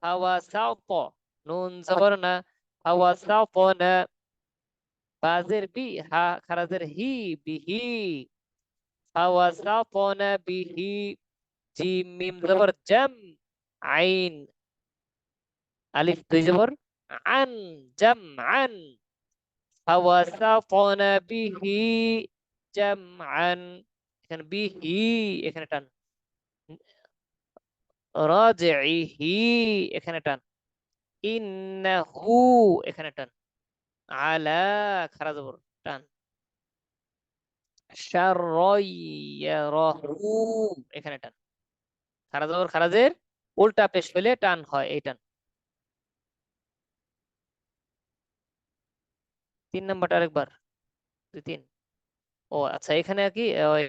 ফাওয়া সাও ত, নুন জবর না, ফাওয়া সাও ত না, বাজের বি, হা খারাজের হি, বিহি, ফাওয়া সাও ত না বিহি, জিম মিম জবর জাম, আইন আলিফ দুই জবর আন, জাম আন, ফাওয়া সাও ত না বিহি জাম আন, এখানে বিহি এখানে টান, রাজিহি এখানে টান, ইন্নাহু এখানে টান, আলা খারা জবর টান, শাররাইয়ারাহু এখানে টান, খারা জবর খারাজের উল্টা পেশ হলে টান হয়, এই টান। 3 নাম্বারটা আরেকবার, 2 3। ও আচ্ছা, এখানে আর কি ওই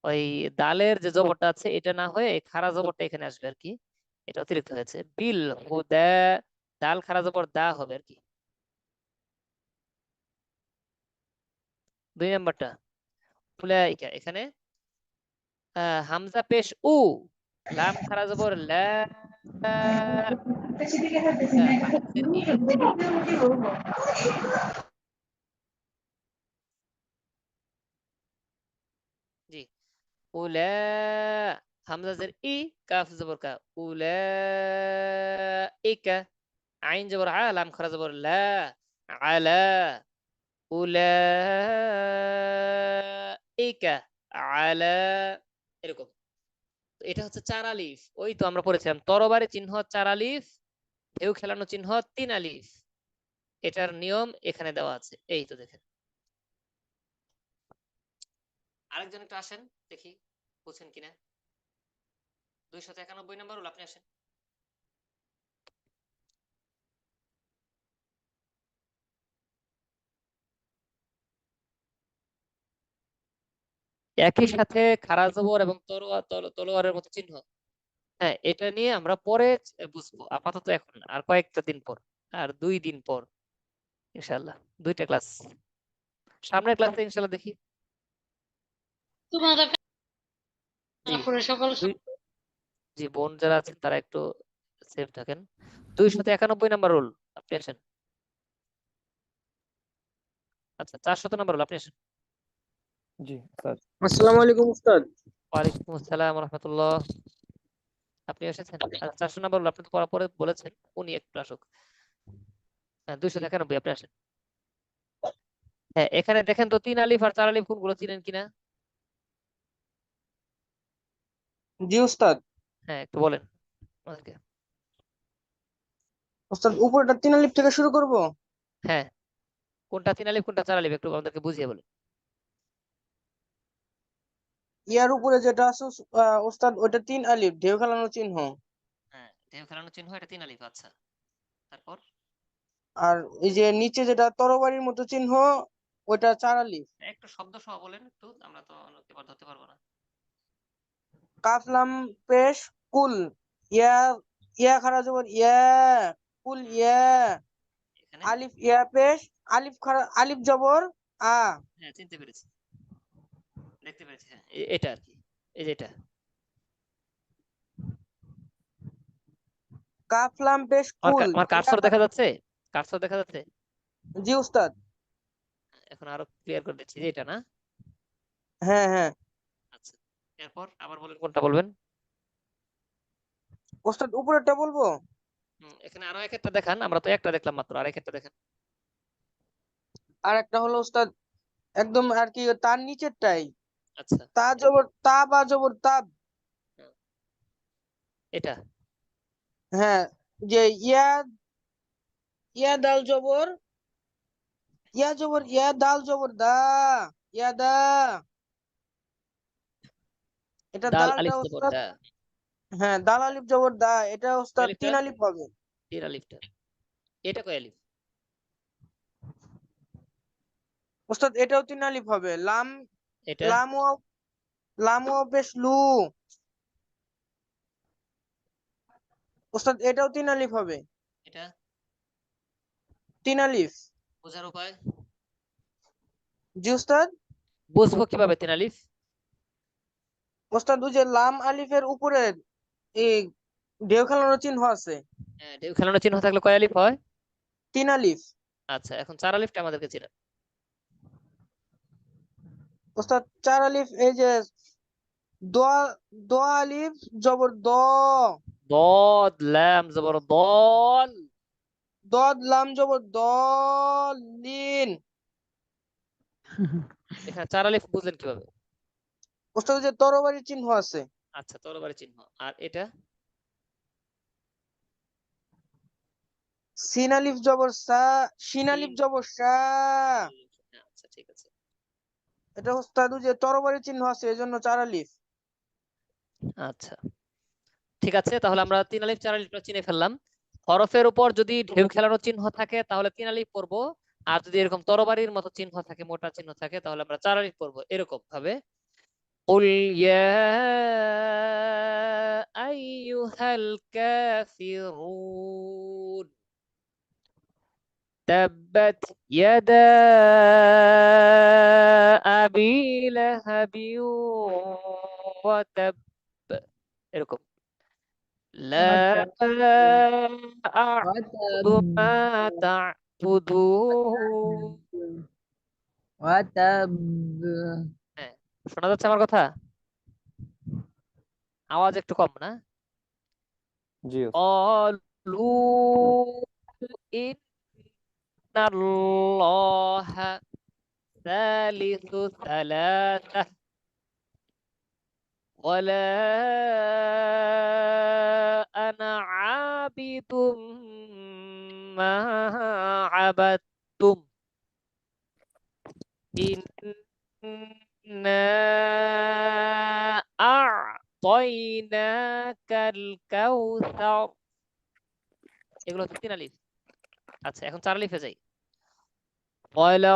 ওই দালের যে জবরটা আছে এটা না হয়ে এই খারা জবরটা এখানে আসবে আর কি, এটা অতিরিক্ত হয়েছে, বিল হুদা, দাল খারা জবর দা হবে আর কি। 2 নাম্বারটা উলাইকা, এখানে হামজা পেশ উ, লাম খারা জবর লা, হামজের ই, জি, উলা, হামজা জের ই, কাফ জবর কা, উলাইকা, আইন জবর আ, লাম খারা জবর লা, আলা, উলাইকা, আলা, এরকম। তো এটা হচ্ছে 4 আলিফ, ওই তো আমরা পড়েছিলাম তরবারি চিহ্ন 4 আলিফ, ঢেউ খেলানো চিহ্ন 3 আলিফ, এটার নিয়ম এখানে দেওয়া আছে, এই তো দেখেন। আরেকজন একটু আসেন দেখি বুঝছেন কিনা, 291 নাম্বার রুল, আপনি আসেন। একই সাথে খারা জবর এবং তলোয়ারের মতো চিহ্ন, হ্যাঁ এটা নিয়ে আমরা পরে বুঝবো, আপাতত এখন না, আর কয়েকটা দিন পর, আর 2 দিন পর ইনশাআল্লাহ, 2টা ক্লাস, সামনের ক্লাসে ইনশাআল্লাহ দেখি। জি, জি বোন যারা আছেন তারা একটু সেফ থাকেন। 291 নাম্বার রুল, আপনি আসেন। আচ্ছা, 400 নাম্বার রুল, আপনি আসেন। জি স্যার। আসসালামু আলাইকুম উস্তাদ। ওয়ালাইকুম আসসালাম ওয়া রাহমাতুল্লাহ, আপনি এসেছেন। আর 400 নাম্বার রুল আপনি তো পড়া পরে বলেছেন, উনি একটু আসুক। হ্যাঁ 291, আপনি আসেন। হ্যাঁ এখানে দেখেন তো 3 আলিফ আর 4 আলিফ কোনগুলো চিনেন কিনা? জি উস্তাদ। হ্যাঁ একটু বলেন আমাদেরকে। উস্তাদ উপরটা 3 আলিফ থেকে শুরু করব? হ্যাঁ, কোনটা 3 আলিফ কোনটা 4 আলিফ একটু আমাদেরকে বুঝিয়ে বলেন। ইয়ার উপরে যেটা আছে উস্তাদ ওটা 3 আলিফ, ঢেউ খেলানো চিহ্ন। হ্যাঁ ঢেউ খেলানো চিহ্ন, এটা 3 আলিফ, আচ্ছা তারপর? আর এই যে নিচে যেটা তরবারির মতো চিহ্ন ওটা 4 আলিফ। একটু শব্দ সহ বলেন একটু, আমরা তো এবার ধরতে পারবো না। কাফ লাম পেশ কুল, ইয়া, ইয়া খারা জবর ইয়া, কুল ইয়া, এখানে আলিফ ইয়া পেশ, আলিফ খারা, আলিফ জবর আ, হ্যাঁ চিনতে পেরেছি, দেখতে পেরেছি, হ্যাঁ এটা আর কি, এই যে এটা। কাফ লাম পেশ কুল, আমার ইয়া কার্সর দেখা যাচ্ছে, কার্সর দেখা যাচ্ছে? জি উস্তাদ। এখন আরো ক্লিয়ার করে দিচ্ছি, যে এটা না? হ্যাঁ হ্যাঁ। আচ্ছা, এরপর আবার বলেন কোনটা বলবেন। ওস্তাদ উপরেরটা বলবো? এখানে আরো এক একটা দেখান, আমরা তো একটা দেখলাম মাত্র, আর এক একটা দেখেন। আর একটা হলো ওস্তাদ একদম আর কি তার নিচেরটাই, আচ্ছা, তা জবর তা বা জবর তাব। এটা হ্যাঁ, যে ইয়া ইয়া দাল জবর ইয়া জবর ইয়া দাল জবর দা, ইয়া দা। এটা দাল দালটা আলিফ জবর ওস্তাদ, দা, হ্যাঁ দাল আলিফ জবর দা, এটা ওস্তাদ আলিফটা 3 আলিফ হবে। তিন আলিফটা, এটা কয় আলিফ? ওস্তাদ এটাও 3 আলিফ হবে। লাম এটা লাম ও লাম ও পেশ লু, ওস্তাদ এটাও 3 আলিফ হবে। এটা 3 আলিফ। বোঝার উপায়? জি ওস্তাদ। বুঝবো কিভাবে তিন আলিফ? ওস্তাদ ওই যে লাম আলিফের উপরে এই ঢেউ খেলানোর চিহ্ন আছে, হ্যাঁ, ঢেউ খেলানোর চিহ্ন থাকলে কয় আলিফ হয়? 3 আলিফ। আচ্ছা, এখন চার আলিফটা আমাদেরকে চিনা। ওস্তাদ 4 আলিফ এই যে দোয়া দোয়া আলিফ জবর দ, দদ লাম জবর দল, দদ লাম জবর দলিন। এখানে চার আলিফ বুঝলেন কিভাবে? ওস্তাদ ওই যে তরবারির চিহ্ন আছে। আচ্ছা, তরবারি চিহ্ন। আর এটা সিন আলিফ জবর সা, শিন আলিফ জবর সা। আচ্ছা, ঠিক আছে। এটা ওস্তাদ ওই যে তরবারির চিহ্ন আছে এজন্য 4 আলিফ। আচ্ছা, ঠিক আছে, তাহলে আমরা তিন আলিফ চার আলিফটা চিনে ফেললাম। হরফের উপর যদি ঢেউ খেলানোর চিহ্ন থাকে তাহলে তিন আলিফ পড়বো, আর যদি এরকম তরবারির মতো চিহ্ন থাকে, মোটা চিহ্ন থাকে, তাহলে আমরা চার আলিফ পড়বো এরকম ভাবে। قل يا أيها الكافرون تبت يدا أبي لهب وتب এরকম। لا أعبد ما تعبدون। হ্যাঁ, শোনা যাচ্ছে আমার কথা? আওয়াজ একটু কম না? জি قالوا إن الله ثالث ثلاثة ولا أنا عابد ما عبدتم إنا أعطيناك الكوثر। এগুলো হচ্ছে তিন আলিফ। আচ্ছা, এখন চার আলিফে যাই। ولا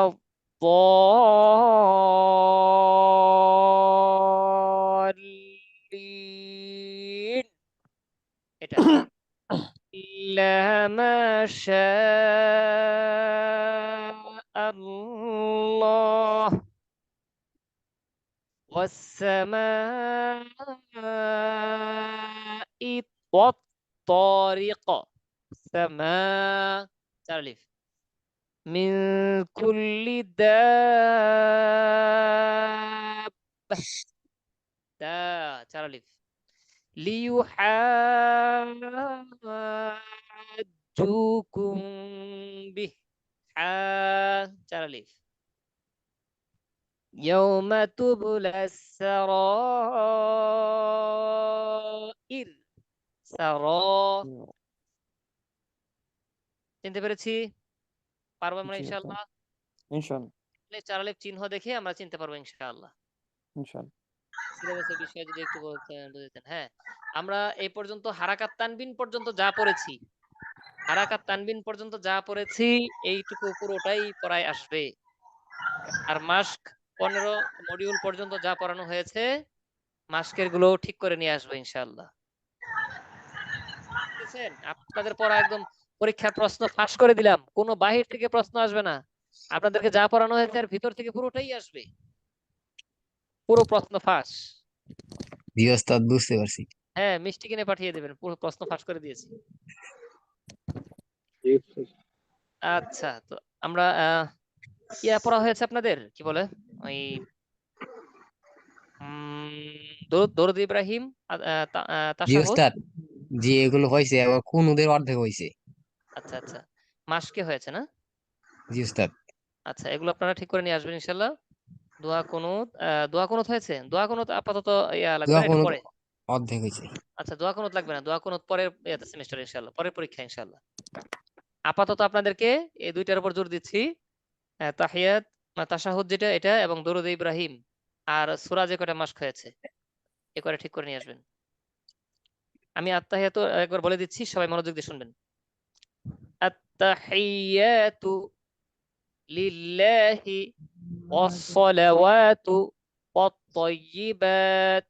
الضالين এটা إلا ما شاء الله والسماء والطارق سماء تعرف من كل دابة دا تعرف ليحاجوكم به تعرف يوم تبلى السرائر চিনতে পেরেছি? পারবো আমরা ইনশাআল্লাহ। চার আলিফ চিহ্ন দেখে আমরা চিনতে পারবো ইনশাআল্লাহ। সিলেবাসের বিষয়ে যদি একটু বুঝতেন। হ্যাঁ, আমরা এই পর্যন্ত হারাকাত তানবিন পর্যন্ত যা পড়েছি, হারাকাত তানবিন পর্যন্ত যা পড়েছি এইটুকু পুরোটাই পড়ায় আসবে। আর মাস্ক 15 মডিউল পর্যন্ত যা পড়ানো হয়েছে মাস্কের গুলো ঠিক করে নিয়ে আসবে ইনশাআল্লাহ। বুঝছেন? আপনাদের পড়া একদম পরীক্ষার প্রশ্ন ফাঁস করে দিলাম, কোনো বাহির থেকে প্রশ্ন আসবে না, আপনাদেরকে যা পড়ানো হয়েছে এর ভিতর থেকে পুরোটাই আসবে, পুরো প্রশ্ন ফাঁস। জি ওস্তাদ, বুঝতে পারছি। হ্যাঁ, মিষ্টি কিনে পাঠিয়ে দেবেন, পুরো প্রশ্ন ফাঁস করে দিয়েছি। আচ্ছা, তো আমরা ইয়া পড়া হয়েছে আপনাদের, কি বলে ওই দরুদ ইব্রাহিম, জি তাশাহুদ। ওস্তাদ। জি এগুলো হয়েছে, আবার কুনুদের অর্ধেক হয়েছে। আচ্ছা আচ্ছা, মাসকে হয়েছে না? জি উস্তাদ। আচ্ছা, এগুলো আপনারা ঠিক করে নিয়ে আসবেন ইনশাল্লাহ। দোয়া কুনুত, দোয়া কুনুত হয়েছে? দোয়া কুনুত আপাতত ইয়া লাগবে দোয়া না, এটা কুনুত পরে। অর্ধেক হয়েছে। আচ্ছা, দোয়া কুনুত লাগবে না, দোয়া কুনুত পরের সেমিস্টার ইনশাল্লাহ, পরের পরীক্ষা ইনশাল্লাহ। আপাতত আপনাদেরকে এই দুইটার উপর জোর দিচ্ছি, তাহিয়াত তাশাহুদ যেটা এটা, এবং দরুদ ইব্রাহিম, আর সূরা যে কয়টা মাস্ক হয়েছে এ করে ঠিক করে নিয়ে আসবেন। আমি আত্তাহিয়াত একবার বলে দিচ্ছি, সবাই মনোযোগ দিয়ে শুনবেন। আত্তাহিয়াতু লিল্লাহি ওয়াসসালাওয়াতু ওয়াত-তাইয়্যিবাত।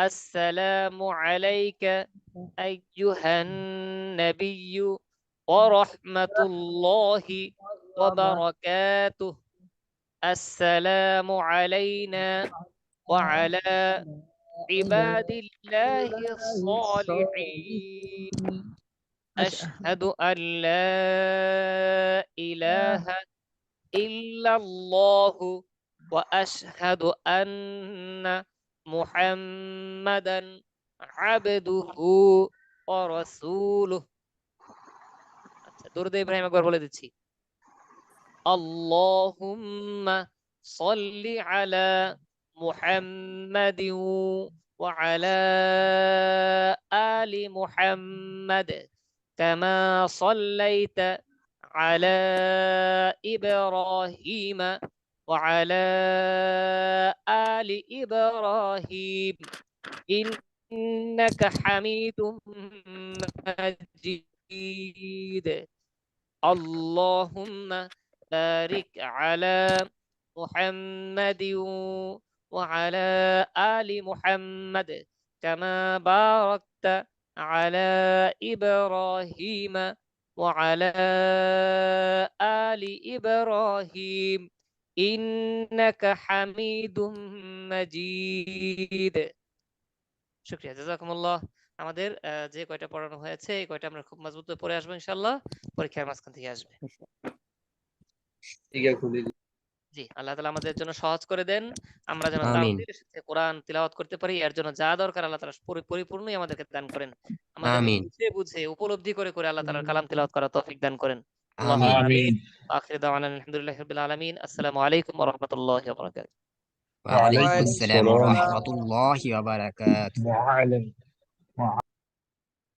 আসসালামু আলাইকা আইয়ুহান নাবিয়্যু ওয়া রাহমাতুল্লাহি ওয়া বারাকাতুহু। আসসালামু আলাইনা ওয়া আলা ইবাদিল্লাহিস সালিহিন। আশহাদু আন লা ইলাহা ইল্লাল্লাহু ওয়া আশহাদু আন্না মুহাম্মাদান আবদুহু ওয়া রাসূলুহু। আচ্ছা, দরুদ ইব্রাহিম একবার বলে দিচ্ছি। আল্লাহুম্মা সাল্লি আলা মুহাম্মাদিন ওয়া আলা আলি মুহাম্মাদ কামা সাল্লাইতা আলা ইব্রাহিম ওয়া আলা আলি ইব্রাহিম ইন্নাকা হামিদুম মাজিদ। اللهم بارك على محمد وعلى آل محمد كما باركت على إبراهيم وعلى آل إبراهيم إنك حميد مجيد। শুকরিয়া, জাযাকুমুল্লাহ। আমাদের যে কয়টা পড়ানো হয়েছে এই কয়টা আমরা খুব মজবুত করে পড়ে আসবো ইনশাআল্লাহ, পরীক্ষার মাঝখান থেকে আসবে। জি, আল্লাহ তাআলা আমাদের জন্য সহজ করে দেন, আমরা যেন আমিন তাড়াতাড়ির সাথে কোরআন তিলাওয়াত করতে পারি। এর জন্য যা দরকার আল্লাহ তাআলা পরিপূর্ণই আমাদেরকে দান করেন। আমাদেরকে আমিন বুঝে বুঝে উপলব্ধি করে করে আল্লাহ তাআলার কালাম তিলাওয়াত করার তৌফিক দান করেন। আল্লাহুম্মা আমিন। আমিন। আখির দাওয়ানা আলহামদুলিল্লাহি রাব্বিল আলামিন। আসসালামু আলাইকুম ওয়া রাহমাতুল্লাহি ওয়া বারাকাতুহু। ওয়া আলাইকুম ওয়ালাইকুম আসসালাম ওয়া আসসালাম। রাহমাতুল্লাহি ওয়া বারাকাতুহু।